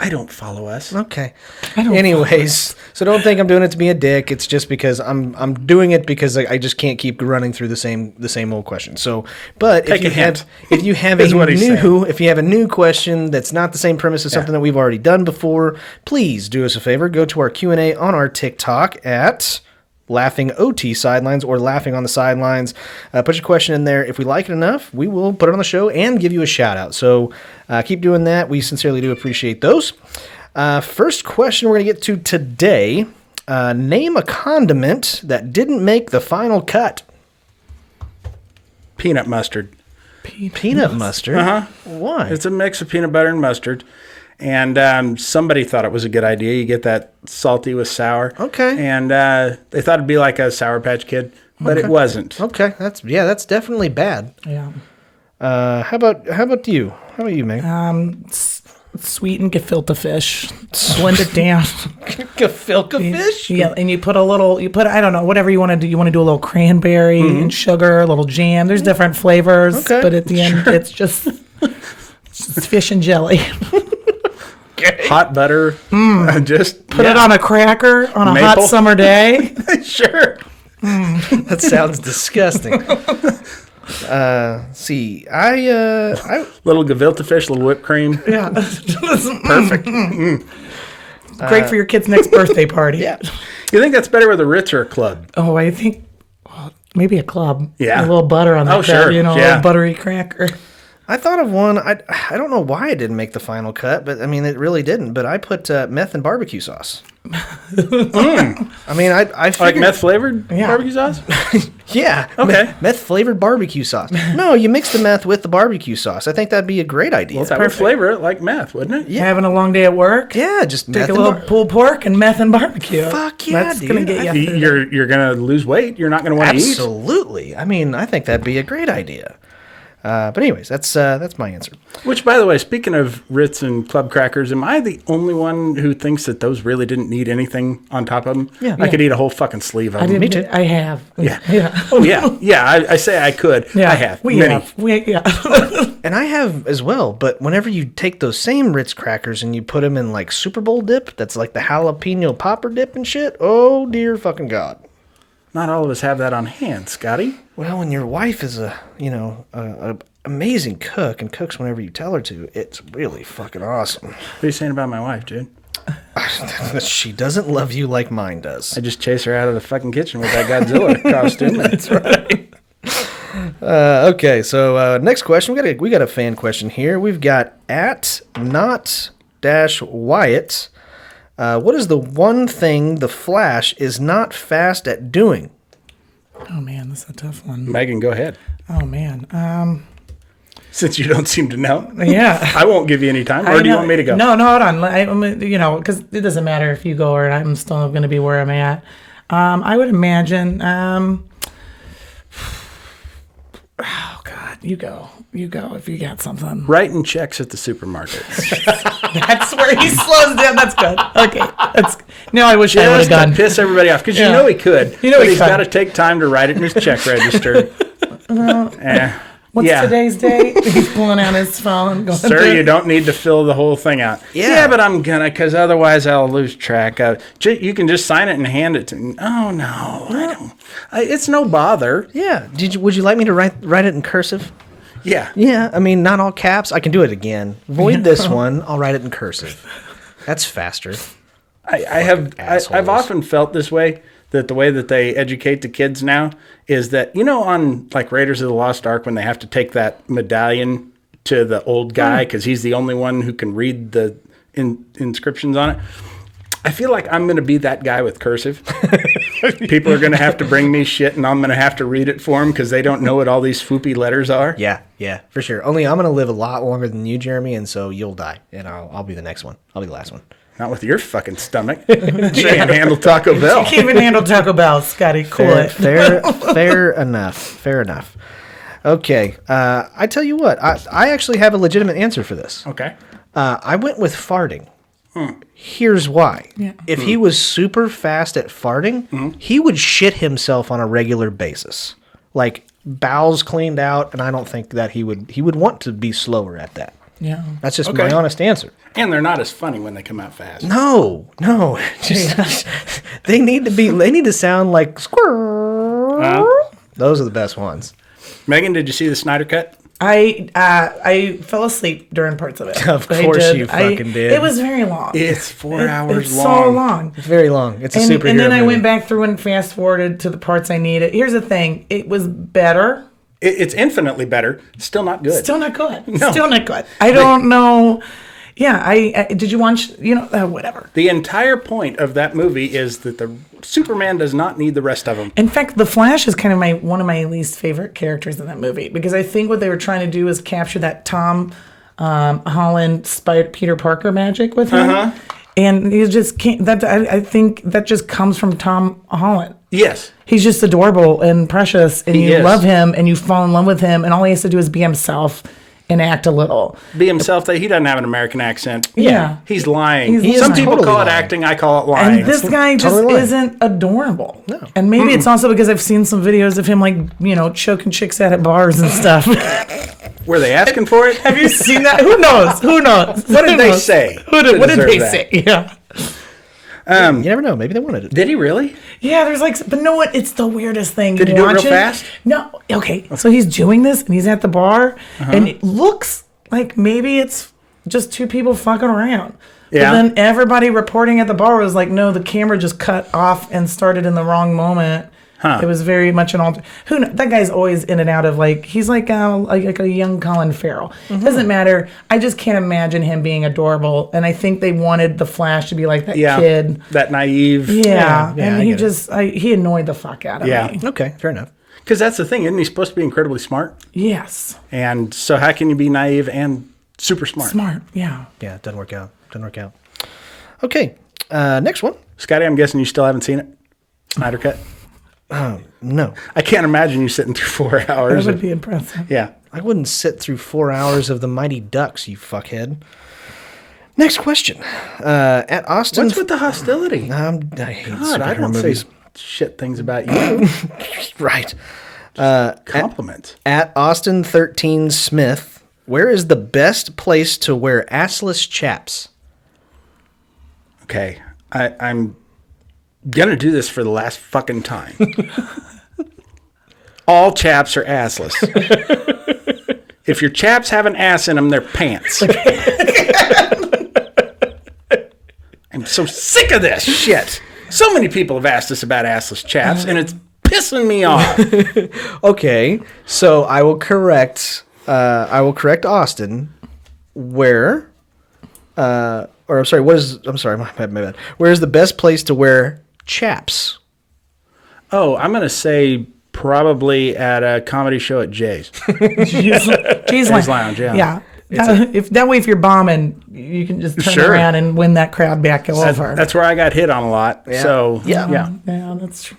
I don't follow us. Okay. Anyways, so don't think I'm doing it to be a dick. It's just because I'm doing it because I just can't keep running through the same old questions. So, but if you have a new question that's not the same premise as something that we've already done before, please do us a favor. Go to our Q&A on our TikTok at Laughing OT Sidelines or Laughing on the Sidelines. Put your question in there. If we like it enough, we will put it on the show and give you a shout out. So keep doing that. We sincerely do appreciate those. First question we're going to get to today. Name a condiment that didn't make the final cut. Peanut mustard. Peanut mustard? Uh-huh. Why? It's a mix of peanut butter and mustard. And somebody thought it was a good idea. You get that salty with sour. Okay. And they thought it'd be like a Sour Patch Kid, but it wasn't. Okay. That's definitely bad. Yeah. How about you? How about you, Meg? Sweeten gefilte fish. Blend it down. Gefilte fish? Yeah, and you put I don't know, whatever you want to do. You want to do a little cranberry and sugar, a little jam. There's different flavors, but at the end, it's just fish and jelly. Hot butter. Just put it on a cracker on a hot summer day. Sure. That sounds disgusting. See, I little gefilte fish, little whipped cream. Yeah, perfect. Great for your kid's next birthday party. Yeah. You think that's better with a Ritz or a club? Oh, I think maybe a club. Yeah, a little butter on that. Oh, sure. A little buttery cracker. I thought of one. I don't know why it didn't make the final cut, but I mean it really didn't. But I put meth and barbecue sauce. I mean, I figured, like meth flavored barbecue sauce. Yeah. Okay. Meth flavored barbecue sauce. No, you mix the meth with the barbecue sauce. I think that'd be a great idea. Well, that would flavor it like meth, wouldn't it? Yeah. Having a long day at work. Yeah, just take meth a little pulled pork and meth and barbecue. Fuck yeah, that's dude. gonna get you. You're gonna lose weight. You're not gonna want to eat. Absolutely. I mean, I think that'd be a great idea. But anyways, that's my answer. Which, by the way, speaking of Ritz and club crackers, am I the only one who thinks that those really didn't need anything on top of them? Yeah. I could eat a whole fucking sleeve of them. Me too. I have. Yeah. Yeah. Oh, yeah. Yeah, I say I could. Yeah. I have. We Many. have. Yeah. And I have as well, but whenever you take those same Ritz crackers and you put them in like Super Bowl dip, that's like the jalapeno popper dip and shit, oh dear fucking God. Not all of us have that on hand, Scotty. Well, when your wife is a amazing cook and cooks whenever you tell her to, it's really fucking awesome. What are you saying about my wife, dude? She doesn't love you like mine does. I just chase her out of the fucking kitchen with that Godzilla costume. That's right. Okay, so next question. We got a fan question here. We've got @not-Wyatt. What is the one thing the Flash is not fast at doing? Oh man, that's a tough one. Megan, go ahead. Oh man. Since you don't seem to know. Yeah. I won't give you any time. Or do you want me to go? No, hold on. Because it doesn't matter if you go or I'm still going to be where I'm at. I would imagine. Oh God, you go if you got something. Writing checks at the supermarket. That's where he slows down. That's good. Okay. I wish I would have done. Piss everybody off because you know he could. But he's got to take time to write it in his check register. What's today's date? He's pulling out his phone. Going Sir, you don't need to fill the whole thing out. Yeah, but I'm gonna, because otherwise I'll lose track of. You can just sign it and hand it to me. Oh no, I don't. It's no bother. Yeah. Would you like me to write it in cursive? Yeah. Yeah. I mean, not all caps. I can do it again. Void this one. I'll write it in cursive. That's faster. I've often felt this way. that the way that they educate the kids now is that, on like Raiders of the Lost Ark, when they have to take that medallion to the old guy because he's the only one who can read the inscriptions on it. I feel like I'm going to be that guy with cursive. People are going to have to bring me shit, and I'm going to have to read it for them because they don't know what all these swoopy letters are. Yeah, for sure. Only I'm going to live a lot longer than you, Jeremy, and so you'll die, and I'll be the next one. I'll be the last one. Not with your fucking stomach. You can't handle Taco Bell. You can't even handle Taco Bell, Scotty. Cool it. Fair enough. Okay, I tell you what, I actually have a legitimate answer for this. Okay. I went with farting. Here's why. Yeah. If he was super fast at farting, he would shit himself on a regular basis. Like, bowels cleaned out, and I don't think that he would want to be slower at that. Yeah. That's just my honest answer. And they're not as funny when they come out fast. No. Just, they need to sound like squirrel. Those are the best ones. Megan, did you see the Snyder Cut? I fell asleep during parts of it. Of course you fucking did. It was very long. It's 4 hours it's long. So long. It's very long. It's a superhero And then I movie. went back through and fast forwarded to the parts I needed. Here's the thing. It was better. It's infinitely better. Still not good. Still not good. No. Still not good. I don't know. Yeah, I did you watch, whatever. The entire point of that movie is that the Superman does not need the rest of them. In fact, the Flash is kind of one of my least favorite characters in that movie because I think what they were trying to do is capture that Tom Holland Peter Parker magic with him. And he just can't. I think that just comes from Tom Holland. Yes. He's just adorable and precious, and He you is. love him, and you fall in love with him, and all he has to do is be himself and act a little. Be himself. He doesn't have an American accent. Yeah. He's lying. He's Some lying. people Totally call it lying. acting. I call it lying. And this guy just Totally lying. isn't adorable. No. And maybe it's also because I've seen some videos of him, choking chicks out at bars and stuff. Were they asking for it? Have you seen that? Who knows? What did they say? What to did deserve they that? say? Yeah. You never know. Maybe they wanted it. Did he really? Yeah, but know what? It's the weirdest thing. Did he do it real fast? No. Okay. So he's doing this, and he's at the bar, and it looks like maybe it's just two people fucking around. Yeah. But then everybody reporting at the bar was like, no, the camera just cut off and started in the wrong moment. Huh. It was very much an alter. Who knows? That guy's always in and out of he's like a young Colin Farrell. Doesn't matter. I just can't imagine him being adorable. And I think they wanted the Flash to be like that kid. That naive. Yeah, Yeah, and I he get it. he annoyed the fuck out of Yeah. me. Okay, fair enough. Because that's the thing. Isn't he supposed to be incredibly smart? Yes, And so how can you be naive and super smart? smart. Yeah. Yeah, it doesn't work out. Okay, next one. Scotty, I'm guessing you still haven't seen it? Snyder Cut? No, I can't imagine you sitting through 4 That hours. would be impressive. Yeah. I wouldn't sit through 4 hours of the Mighty Ducks, you fuckhead. Next question. At Austin... What's with the hostility? I hate God, I superhero don't movies. say shit things about you. Right. Compliments. At Austin 13 Smith, where is the best place to wear assless chaps? Okay. I'm gonna do this for the last fucking time. All chaps are assless. If your chaps have an ass in them, they're pants. I'm so sick of this shit. So many people have asked us about assless chaps, and it's pissing me off. Okay, so I will correct Austin. Where, my bad. Where is the best place to wear chaps? Oh, I'm gonna say probably at a comedy show at Jay's. Jay's Lounge, yeah. Yeah. If you're bombing, you can just turn Sure. around and win that crowd back over. That's where I got hit on a lot. Yeah. So Yeah. Yeah, that's true.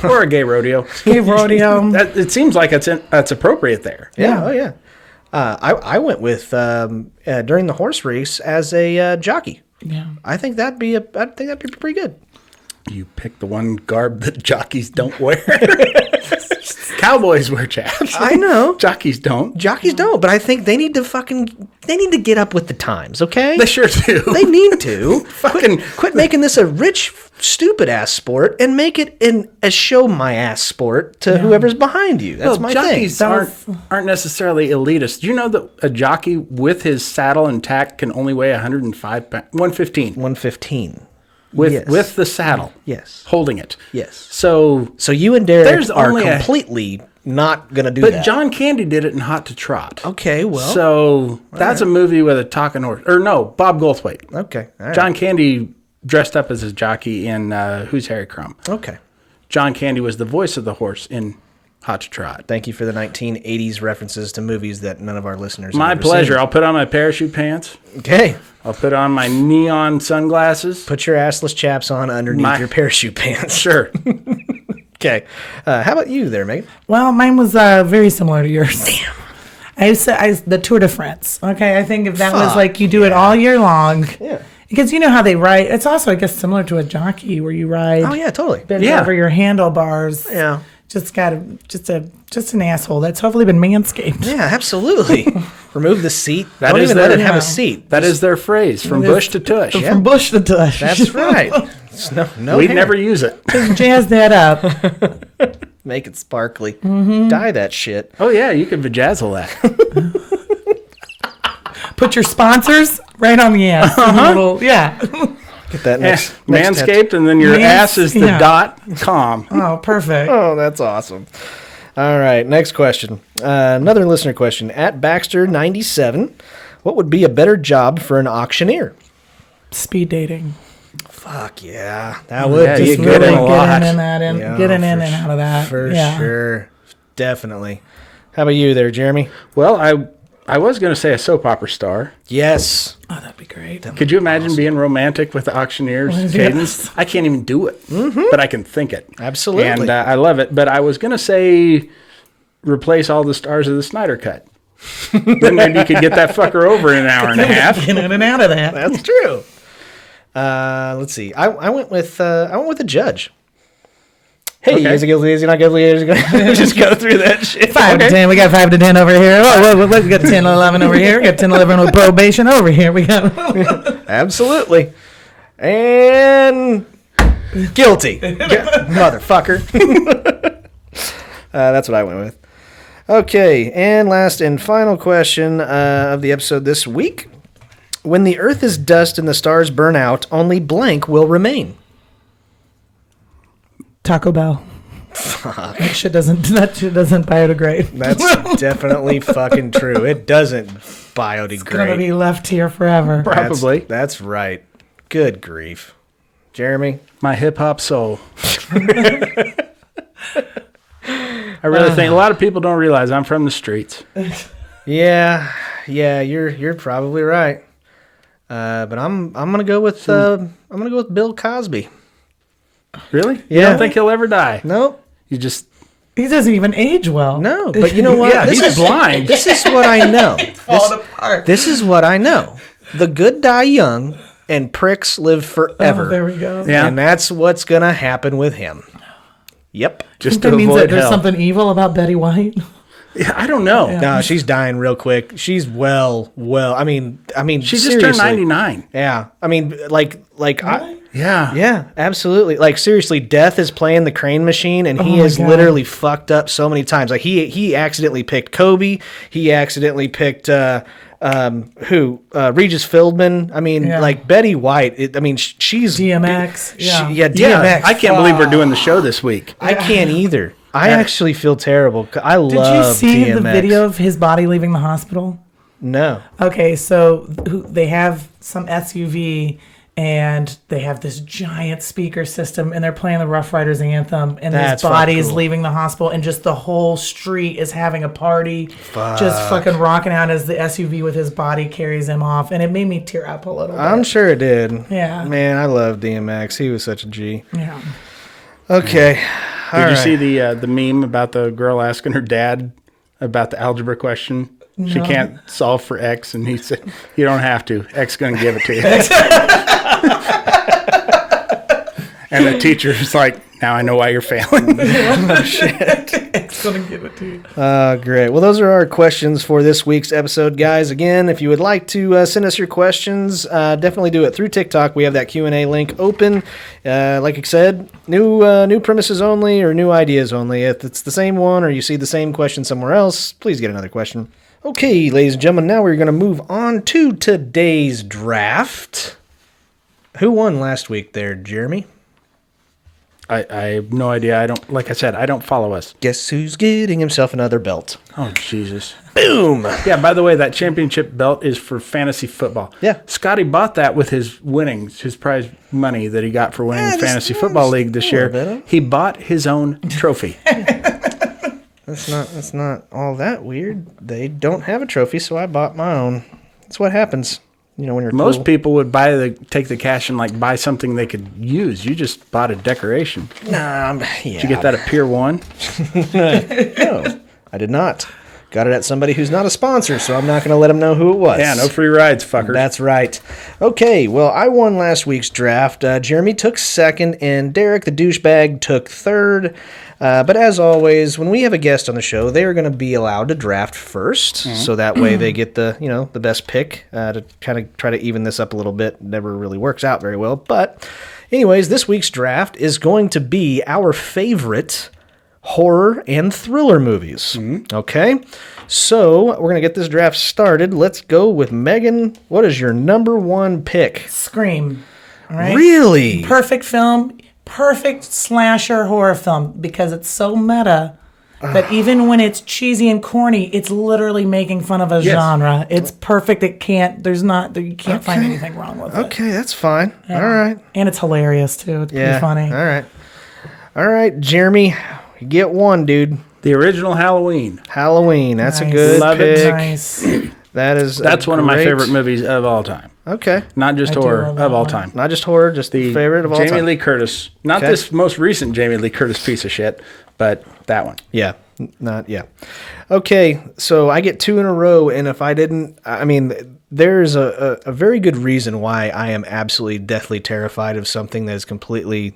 Or a gay rodeo. Gay rodeo. It seems like that's appropriate there. Yeah. Oh yeah. I went with during the horse race as a jockey. Yeah. I think that'd be pretty good. You pick the one garb that jockeys don't wear. Cowboys wear chaps. I know. Jockeys don't. Jockeys don't, but I think they need to get up with the times, okay? They sure do. They need to. Fucking Quit making this a rich, stupid ass sport and make it a show my ass sport to whoever's behind you. That's my jockeys thing. aren't necessarily elitist. Do you know that a jockey with his saddle intact can only weigh 105 pounds? 115. 115. with the saddle. Yes. Holding it. Yes. So you and Derek There's are only completely not going to do but that. John Candy did it in Hot to Trot. Okay, well. So that's a movie with a talking horse. Or no, Bob Goldthwait. Okay. All right. John Candy dressed up as his jockey in Who's Harry Crumb. Okay. John Candy was the voice of the horse in Hot to Trot. Thank you for the 1980s references to movies that none of our listeners My have ever pleasure. seen. I'll put on my parachute pants. Okay. I'll put on my neon sunglasses. Put your assless chaps on underneath your parachute pants. Sure. Okay. How about you there, Megan? Well, mine was very similar to yours. Damn. I used to, the Tour de France. Okay, I think if that was like you do it all year long. Yeah. Because you know how they ride. It's also, I guess, similar to a jockey where you ride. Oh, yeah, totally. Bend over your handlebars. Yeah. Just an asshole that's hopefully been manscaped. Yeah, absolutely. Remove the seat. That Don't is even let their- it have yeah. a seat. That is their phrase, from bush to tush. From bush to tush. That's right. It's no We'd hair. never use it. Just jazz that up. Make it sparkly. Dye that shit. Oh, yeah, you can vajazzle that. Put your sponsors right on the ass. Yeah. Get that next Manscaped, and then your ass is the .com. Oh, perfect. Oh, that's awesome. All right, next question. Another listener question. At Baxter97, what would be a better job for an auctioneer? Speed dating. Fuck yeah. That would Yeah, be you good. get in a lot. Getting in that and Yeah, getting in for and out of that. For yeah. sure. Definitely. How about you there, Jeremy? Well, I was going to say a soap opera star. Yes. Oh, that'd be great. Could you imagine being romantic with the auctioneer's Yes. cadence? I can't even do it, but I can think it. Absolutely. And I love it. But I was going to say replace all the stars of the Snyder Cut. Then maybe you could get that fucker over in an hour and a half. Get in and out of that. That's true. Let's see. I went with a judge. Hey, Okay. is he guilty? Is he not guilty? Is he guilty? Just go through that shit. 5 to 10. We got 5 to 10 over here. We got 10 to 11 over here. We got 10 to 11 with probation over here. We got. Absolutely. And guilty. Motherfucker. That's what I went with. Okay, and last and final question of the episode this week. When the earth is dust and the stars burn out, only blank will remain. Taco Bell. That shit doesn't biodegrade. That's definitely fucking true. It doesn't biodegrade. It's gonna be left here forever. Probably. That's right. Good grief. Jeremy? My hip hop soul. I really think a lot of people don't realize I'm from the streets. Yeah, you're probably right. But I'm gonna go with Bill Cosby. Really? You Yeah. don't think he'll ever die? Nope. You just He doesn't even age well. No, but you know what? Yeah, he's blind. This is what I know. Falling apart. This is what I know. The good die young, and pricks live forever. Oh, there we go. Yeah. And that's what's gonna happen with him. Yep. just That to means that avoid there's hell. something evil about Betty White. Yeah, I don't know. No, she's dying real quick. She's well. I mean, She just seriously. turned 99. Yeah. I mean, Yeah. yeah, absolutely. Like seriously, Death is playing the crane machine, and he my has God. literally fucked up so many times. Like he accidentally picked Kobe. He accidentally picked Regis Philbin. I mean, Yeah. like Betty White. She's DMX. Yeah. Yeah, DMX. Yeah, I can't believe we're doing the show this week. I can't either. I actually feel terrible. I Did you love see DMX. the video of his body leaving the hospital? No. Okay, so they have some SUV and they have this giant speaker system and they're playing the Rough Riders anthem and That's his body is fucking cool. leaving the hospital and just the whole street is having a party, just fucking rocking out as the SUV with his body carries him off, and it made me tear up a little bit. I'm sure it did. Yeah. Man, I love DMX. He was such a G. Yeah. Okay. Did you see the meme about the girl asking her dad about the algebra question? She No. can't solve for X, and he said, "You don't have to. X going to give it to you." And the teacher's like, "Now I know why you're failing." It's gonna give it to you. Great. Well, those are our questions for this week's episode, guys. Again, if you would like to send us your questions, definitely do it through TikTok. We have that Q&A link open. Like I said, new premises only or new ideas only. If it's the same one or you see the same question somewhere else, please get another question. Okay, ladies and gentlemen, now we're going to move on to today's draft. Who won last week there, Jeremy? I have no idea. Like I said, I don't follow us. Guess who's getting himself another belt? Oh, Jesus. Boom! Yeah, by the way, that championship belt is for fantasy football. Yeah. Scotty bought that with his winnings, his prize money that he got for winning the fantasy football league this year. He bought his own trophy. That's not all that weird. They don't have a trophy, so I bought my own. That's what happens. You know, when you're Most cool. people would take the cash and like buy something they could use. You just bought a decoration. Nah, yeah. Did you get that at Pier 1? No, I did not. Got it at somebody who's not a sponsor, so I'm not going to let them know who it was. Yeah, no free rides, fucker. That's right. Okay, well, I won last week's draft. Jeremy took second, and Derek, the douchebag, took third. But as always, when we have a guest on the show, they are going to be allowed to draft first, so that way they get the best pick to kind of try to even this up a little bit. Never really works out very well. But anyways, this week's draft is going to be our favorite horror and thriller movies. Okay, so we're going to get this draft started. Let's go with Megan. What is your number one pick? Scream. All right? Really? Perfect film. Perfect slasher horror film because it's so meta that even when it's cheesy and corny, it's literally making fun of a genre. It's perfect. You can't find anything wrong with it. Okay, that's fine. Yeah. All right. And it's hilarious too. It's pretty funny. All right, Jeremy, you get one, dude. The original Halloween. Halloween. That's a Nice. good Love it. pick. Nice. That's one of my favorite movies of all time. Okay. Not just I do horror, love that of all one. time. Not just horror, just the favorite of all Jamie time. Lee Curtis. Not Okay. this most recent Jamie Lee Curtis piece of shit, but that one. Yeah. Okay, so I get two in a row, and if I didn't, I mean, there's a very good reason why I am absolutely deathly terrified of something that is completely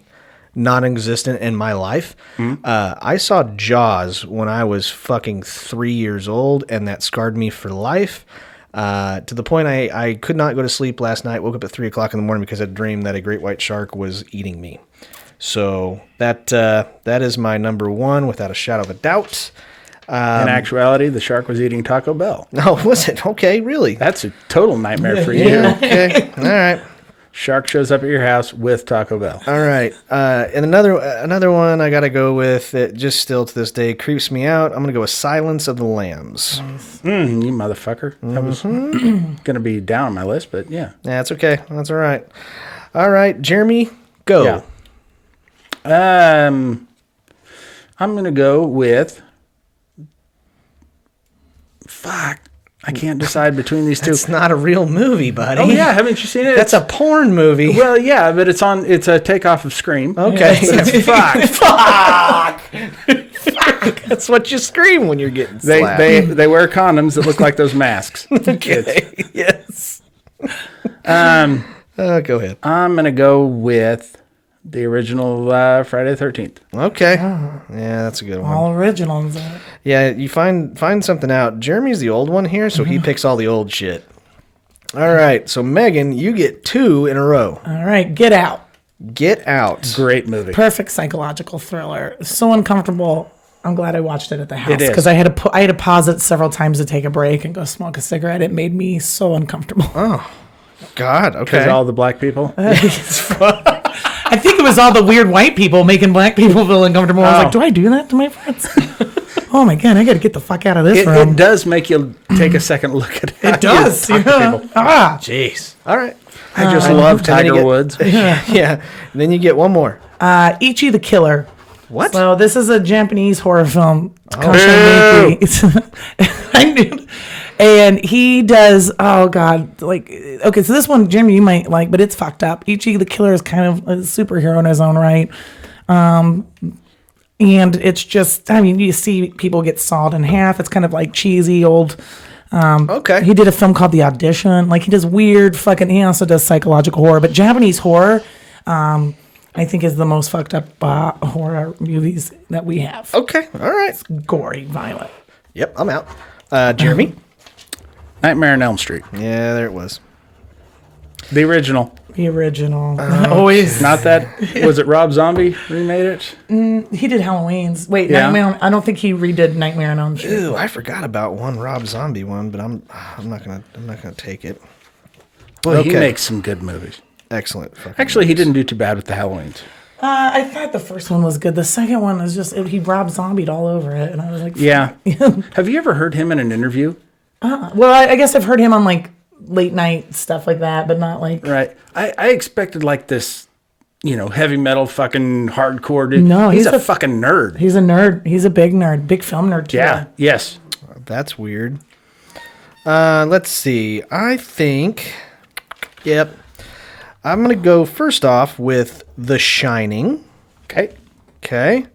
non-existent in my life. I saw Jaws when I was fucking 3 years old, and that scarred me for life. To the point I could not go to sleep last night. Woke up at 3 o'clock in the morning because I dreamed that a great white shark was eating me. So that is my number one without a shadow of a doubt. In actuality, the shark was eating Taco Bell. No, was it? Okay, really? That's a total nightmare for you. Okay, all right. Shark shows up at your house with Taco Bell. All right. And another one I got to go with that just still to this day creeps me out. I'm going to go with Silence of the Lambs. You motherfucker. That was going to be down on my list, but yeah. Yeah, it's okay. That's all right. All right, Jeremy, go. Yeah. I'm going to go with... Fuck. I can't decide between these two. It's not a real movie, buddy. Oh, yeah. Haven't you seen it? That's a porn movie. Well, yeah, but it's a takeoff of Scream. Okay. Fuck. That's what you scream when you're getting They slapped. wear condoms that look like those masks. Okay. Yes. Go ahead. I'm going to go with the original Friday the 13th. Okay. Yeah, that's a good one. All originals. Yeah, you find something out. Jeremy's the old one here, so he picks all the old shit. All right, so Megan, you get two in a row. All right, Get Out. Get Out. Great movie. Perfect psychological thriller. So uncomfortable. I'm glad I watched it at the house It is. because I had to pause it several times to take a break and go smoke a cigarette. It made me so uncomfortable. Oh, God. Because Okay. all the black people. I think it was all the weird white people making black people feel uncomfortable. I was like, do I do that to my friends? Oh my God, I got to get the fuck out of this room. It does make you take a second look at it. It does. Yeah. Jeez. All right. I just love and then you Tiger get- Woods. Yeah. And then you get one more. Ichi the Killer. What? So this is a Japanese horror film. I knew. And he does, oh God, like, okay, so this one, Jimmy, you might like, but it's fucked up. Ichi the Killer is kind of a superhero in his own right. And it's just, I mean, you see people get sawed in half. It's kind of like cheesy old. Okay. He did a film called The Audition. Like, he does weird fucking, he also does psychological horror. But Japanese horror, I think, is the most fucked up horror movies that we have. Okay. All right. Gory, violent. Yep, I'm out. Jeremy? Nightmare on Elm Street. Yeah, there it was. The original. The original. Always. Not that. Was it Rob Zombie remade it? He did Halloween's. Wait, Yeah. Nightmare. I don't think he redid Nightmare on Elm Street. Ooh, I forgot about one Rob Zombie one, but I'm not gonna take it. Well, he Okay. makes some good movies. Excellent. Actually, he didn't do too bad with the Halloweens. I thought the first one was good. The second one is just he Rob Zombied all over it, and I was like, Yeah. Have you ever heard him in an interview? Well, I guess I've heard him on like late night stuff like that, but not like Right. I expected like this, heavy metal fucking hardcore dude. No, he's a fucking nerd. He's a nerd. He's a big nerd, big film nerd too. Yeah. Yes. That's weird. Let's see. I think. Yep. I'm gonna go first off with The Shining. Okay. Okay.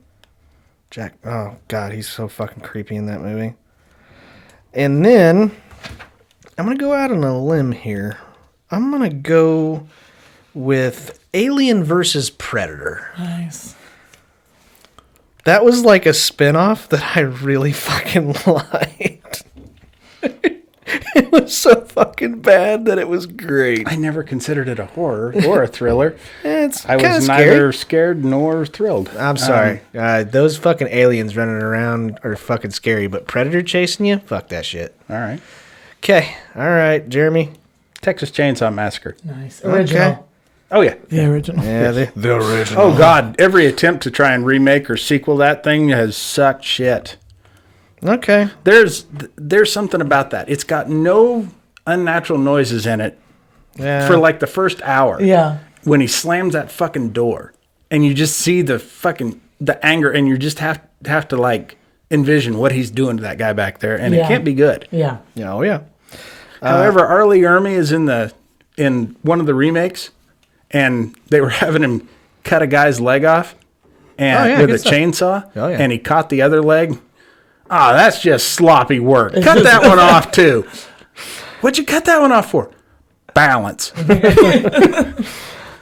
Jack. Oh God, he's so fucking creepy in that movie. And then I'm gonna go out on a limb here. I'm gonna go with Alien versus Predator. Nice. That was like a spinoff that I really fucking liked. It was so fucking bad that it was great. I never considered it a horror or a thriller. It's I kinda was scary. neither scared nor thrilled. I'm sorry. Those fucking aliens running around are fucking scary, but Predator chasing you? Fuck that shit. All right. Okay. All right, Jeremy. Texas Chainsaw Massacre. Nice. Original. Okay. Oh, yeah. The original. Yeah, the original. Oh, God. Every attempt to try and remake or sequel that thing has sucked shit. Okay. There's something about that. It's got no unnatural noises in it Yeah. for like the first hour. Yeah. When he slams that fucking door and you just see the anger and you just have to like envision what he's doing to that guy back there and it can't be good. Yeah. Yeah, oh, yeah. However, Arlie Ermy is in one of the remakes and they were having him cut a guy's leg off and with a chainsaw and he caught the other leg. Ah, that's just sloppy work. Cut that one off too. What'd you cut that one off for? Balance.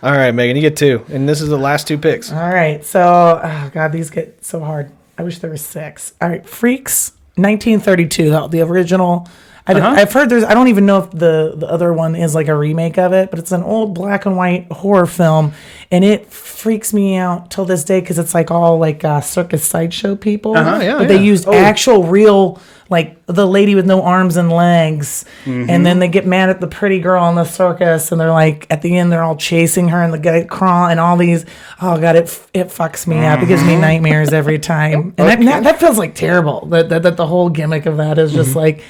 All right, Megan, you get two. And this is the last two picks. All right. So, oh God, these get so hard. I wish there were six. All right. Freaks, 1932, the original. I've heard I don't even know if the other one is like a remake of it, but it's an old black and white horror film. And it freaks me out till this day because it's like all like circus sideshow people. But they used actual real, like the lady with no arms and legs. Mm-hmm. And then they get mad at the pretty girl in the circus. And they're like, at the end, they're all chasing her and the guy crawling and all these. Oh, God, it fucks me up. It gives me nightmares every time. And that feels like terrible. That the whole gimmick of that is just like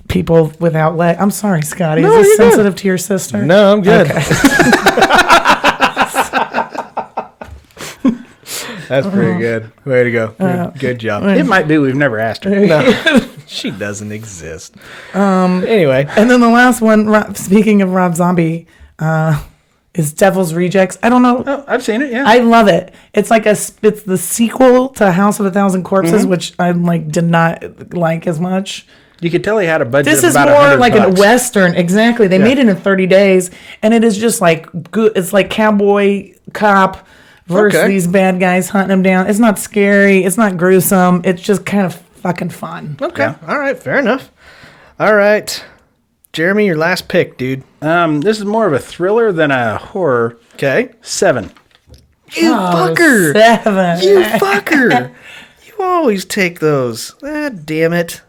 people without legs. I'm sorry, Scotty. No, is this you're sensitive to your sister? No, I'm good. Okay. That's pretty good. Way to go. Good job. It might be. We've never asked her. No, she doesn't exist. Anyway. And then the last one, speaking of Rob Zombie, is Devil's Rejects. I don't know. Oh, I've seen it, yeah. I love it. It's like it's the sequel to House of a Thousand Corpses, which I did not like as much. You could tell he had a budget This of is about more like $100. a Western. Exactly. They made it in 30 days. And it is just like good. It's like cowboy cop versus these bad guys hunting them down. It's not scary. It's not gruesome. It's just kind of fucking fun. Okay. Yeah. All right. Fair enough. All right. Jeremy, your last pick, dude. This is more of a thriller than a horror. Okay. 7. You fucker. 7. You fucker. You always take those. Ah, damn it.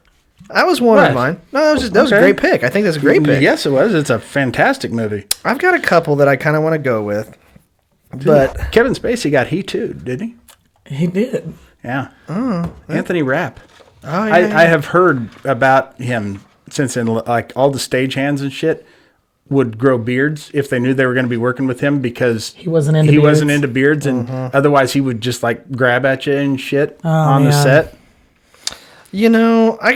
That was one of mine. No, that was a great pick. I think that's a great pick. Yes, it was. It's a fantastic movie. I've got a couple that I kind of want to go with. But Kevin Spacey got He Too, didn't he? He did. Yeah. Anthony Rapp. Oh, yeah, I have heard about him since in like all the stagehands and shit would grow beards if they knew they were going to be working with him because he wasn't into beards and otherwise he would just like grab at you and shit on the set. You know, I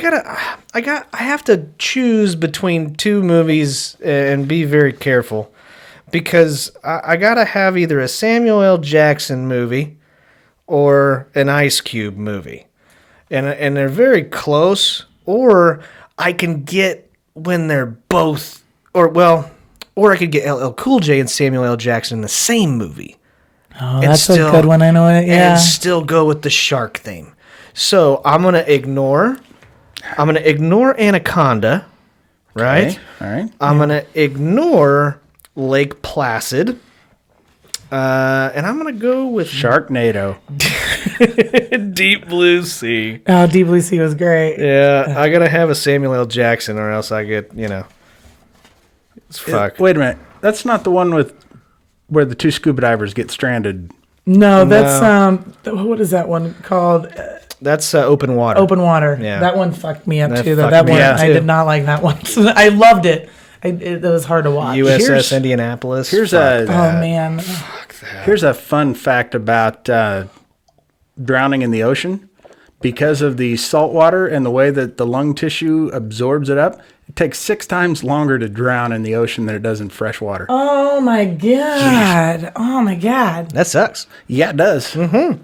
have to choose between two movies and be very careful because I gotta have either a Samuel L. Jackson movie or an Ice Cube movie, and they're very close. Or I can get when they're both, or I could get LL Cool J and Samuel L. Jackson in the same movie. Oh, that's a good one. I know it. Yeah, and still go with the shark theme. So I'm gonna ignore Anaconda, right? Okay. All right. I'm gonna ignore Lake Placid, and I'm gonna go with Sharknado. Deep Blue Sea. Oh, Deep Blue Sea was great. Yeah, I gotta have a Samuel L. Jackson, or else I get it's fuck. Wait a minute. That's not the one with where the two scuba divers get stranded. No, that's what is that one called? That's Open Water. Open Water. Yeah. That one fucked me up That too. fucked That me one up, I too. did not like that one. I loved it. It was hard to watch. USS Indianapolis. Here's Oh man. Here's a fun fact about drowning in the ocean. Because of the salt water and the way that the lung tissue absorbs it up, it takes 6 times longer to drown in the ocean than it does in fresh water. Oh my god. Oh my god. That sucks. Yeah, it does. Well,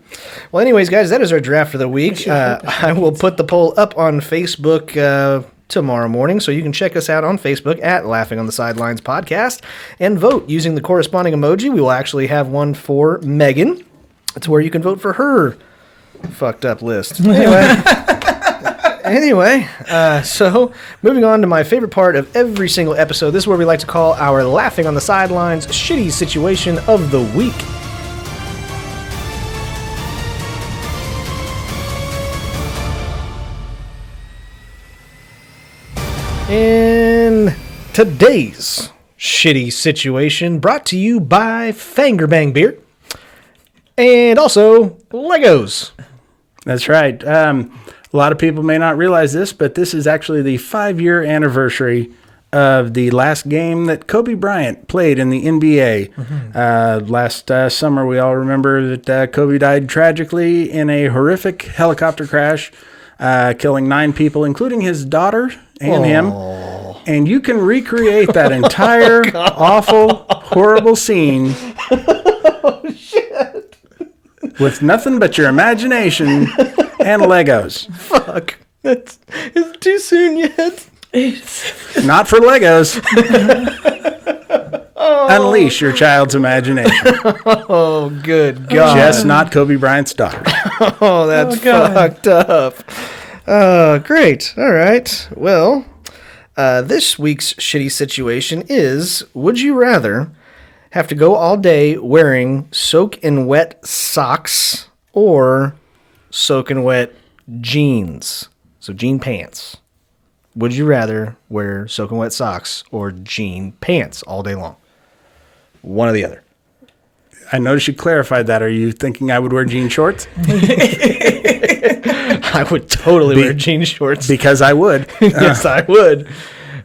anyways, guys, that is our draft for the week. I will put the poll up on Facebook tomorrow morning, so you can check us out on Facebook at Laughing on the Sidelines Podcast and vote using the corresponding emoji. We will actually have one for Megan. That's where you can vote for her fucked up list. Anyway, so moving on to my favorite part of every single episode. This is where we like to call our Laughing on the Sidelines shitty situation of the week. In today's shitty situation, brought to you by Fanger Bang Beer and also Legos. That's right. A lot of people may not realize this, but this is actually the 5-year anniversary of the last game that Kobe Bryant played in the NBA. Last summer, we all remember that Kobe died tragically in a horrific helicopter crash, killing 9 people, including his daughter and him. And you can recreate that entire awful, horrible scene with nothing but your imagination and Legos. Fuck. Is it too soon yet? Not for Legos. Unleash your child's imagination. Oh, good God. Just not Kobe Bryant's daughter. Oh, that's fucked up. Great. All right. Well, this week's shitty situation is, would you rather have to go all day wearing soak and wet socks or soak and wet jeans? So jean pants. Would you rather wear soak and wet socks or jean pants all day long? One or the other. I noticed you clarified that. Are you thinking I would wear jean shorts? I would totally wear jean shorts. Because I would. Yes, I would.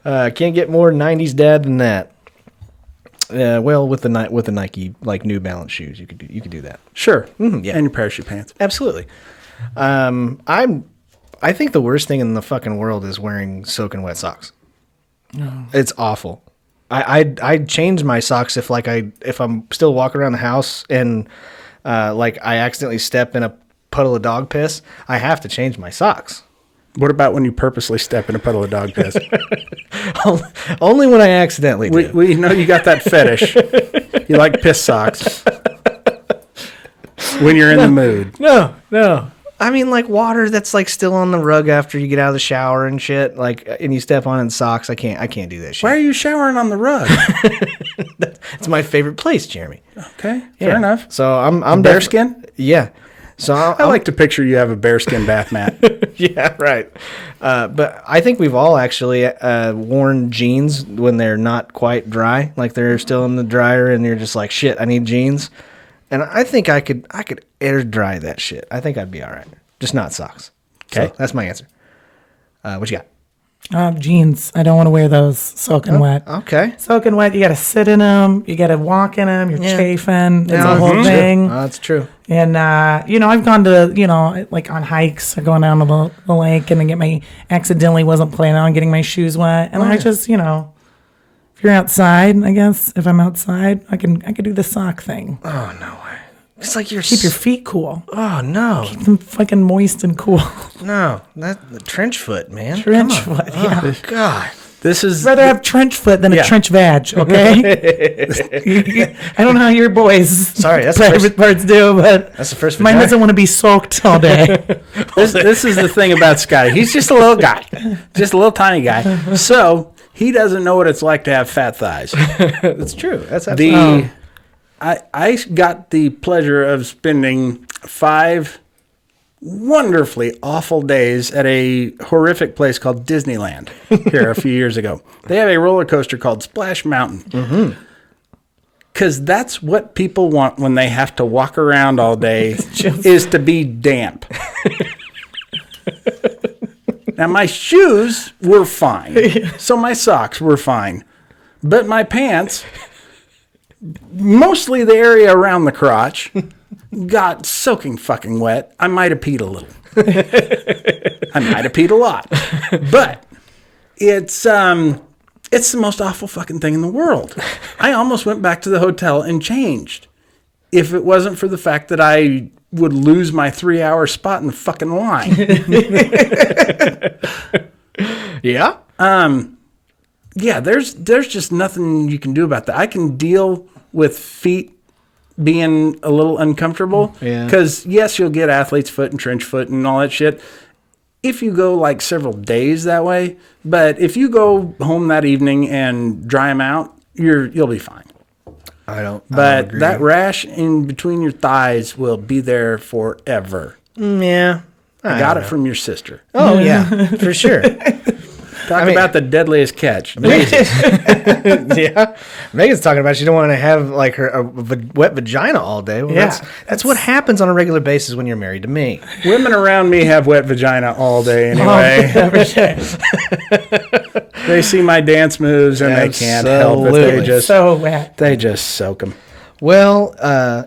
Can't get more 90s dad than that. Well, with the Nike like New Balance shoes, you could do that. Sure. Yeah. And your parachute pants. Absolutely. I think the worst thing in the fucking world is wearing soaking wet socks. No. It's awful. I'd change my socks if I'm still walking around the house and like I accidentally step in a puddle of dog piss. I have to change my socks. What about when you purposely step in a puddle of dog piss? Only when I accidentally do. We know you got that fetish. You like piss socks. When you're in the mood. No. I mean, like water that's like still on the rug after you get out of the shower and shit. Like, and you step on it in socks. I can't do that shit. Why are you showering on the rug? It's my favorite place, Jeremy. Okay, fair enough. So I'm bearskin. Yeah. So I like to picture you have a bearskin bath mat. Yeah, right. But I think we've all actually worn jeans when they're not quite dry, like they're still in the dryer, and you're just like, shit, I need jeans. And I think I could air dry that shit. I think I'd be all right. Just not socks. Okay, so that's my answer. What you got? Jeans. I don't want to wear those soaking wet. Okay. Soaking wet, you got to sit in them. You got to walk in them. You're chafing. It's a whole thing. That's true. And, I've gone to, like on hikes, or going down to the lake and then accidentally wasn't planning on getting my shoes wet. And I just, if you're outside, I guess, if I'm outside, I can do the sock thing. Oh, no way. It's like keep your feet cool. Oh, no. Keep them fucking moist and cool. No. That's the trench foot, man. Trench foot, yeah. Oh, God. This is I'd rather have trench foot than a trench vag, okay? I don't know how your boys' private parts do, but that's the first mine doesn't want to be soaked all day. this is the thing about Scotty. He's just a little guy. Just a little tiny guy. So he doesn't know what it's like to have fat thighs. That's true. That's absolutely I got the pleasure of spending 5 wonderfully awful days at a horrific place called Disneyland here a few years ago. They have a roller coaster called Splash Mountain. Because that's what people want when they have to walk around all day, is to be damp. Now, my shoes were fine. So my socks were fine. But my pants, mostly the area around the crotch, got soaking fucking wet. I might have peed a little. I might have peed a lot. But it's the most awful fucking thing in the world. I almost went back to the hotel and changed if it wasn't for the fact that I would lose my 3-hour spot in the fucking line. Yeah? Yeah, there's just nothing you can do about that. I can deal with feet being a little uncomfortable. Yeah. Because, yes, you'll get athlete's foot and trench foot and all that shit if you go like several days that way. But if you go home that evening and dry them out, you'll be fine. I don't But that rash in between your thighs will be there forever. Yeah. I got it from your sister. Oh, yeah, for sure. Talk about the deadliest catch. Yeah. Megan's talking about she don't want to have like her wet vagina all day. Well, Yeah. That's what happens on a regular basis when you're married to me. Women around me have wet vagina all day anyway. They see my dance moves and they can't help it. They just soak them. Well,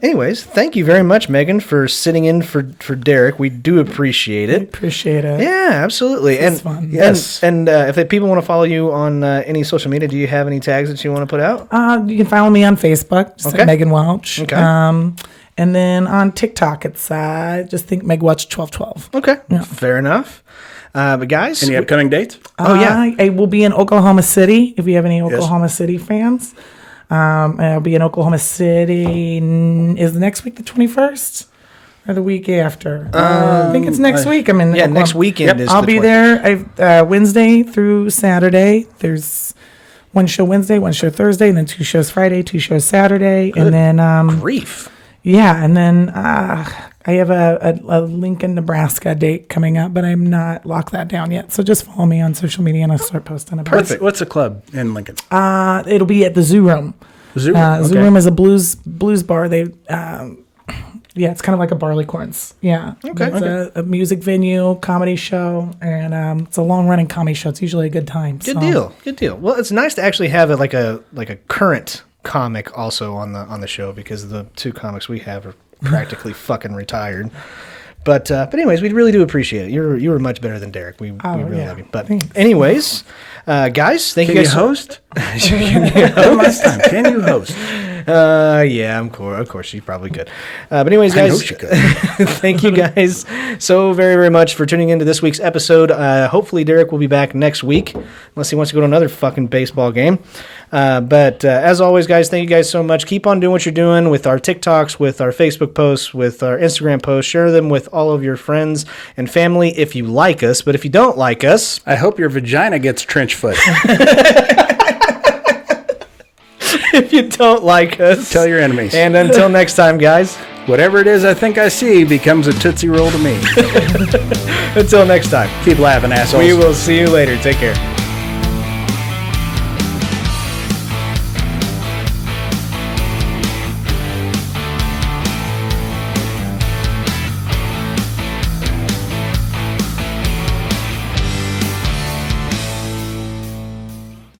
anyways, thank you very much, Megan, for sitting in for Derek. We do appreciate it. Appreciate it. Yeah, absolutely. It's fun. Yes. And if people want to follow you on any social media, do you have any tags that you want to put out? You can follow me on Facebook, just Okay. at Meghan Welch. Okay. And then on TikTok, it's just think Meg Welch 1212. Okay, fair enough. But guys, Any upcoming dates? Oh, yeah. I will be in Oklahoma City. If you have any Oklahoma City fans, I'll be in Oklahoma City. Is next week the 21st or the week after? I think it's next week. I'm in. Oklahoma. next weekend is. I'll the be 20th. there. Wednesday through Saturday. There's one show Wednesday, one show Thursday, and then 2 shows Friday, 2 shows Saturday, and then Grief. yeah, and then I have a Lincoln, Nebraska date coming up, but I'm not locked that down yet. So just follow me on social media and I'll start posting about it. What's a club in Lincoln? It'll be at the Zoo Room. Zoo Room. Zoo Room is a blues bar. They it's kind of like a Barleycorns. Yeah. Okay. It's a music venue, comedy show, and it's a long running comedy show. It's usually a good time. Good deal. Well, it's nice to actually have like a current comic also on the show, because the 2 comics we have are practically fucking retired. But anyways, we really do appreciate it. You were much better than Derek. We really love you. But anyways, guys, thank you guys. Can you host? One last time. Can you host? Yeah, of course, you probably could. But anyways, guys, I know she could. thank you guys so very, very much for tuning into this week's episode. Hopefully, Derek will be back next week, unless he wants to go to another fucking baseball game. But as always, guys, thank you guys so much. Keep on doing what you're doing with our TikToks, with our Facebook posts, with our Instagram posts. Share them with all of your friends and family if you like us. But if you don't like us, I hope your vagina gets trench foot. if you don't like us, Tell your enemies. And until next time, guys, Whatever it is I think I see becomes a Tootsie Roll to me. until next time, Keep laughing, assholes. we will see you later. Take care.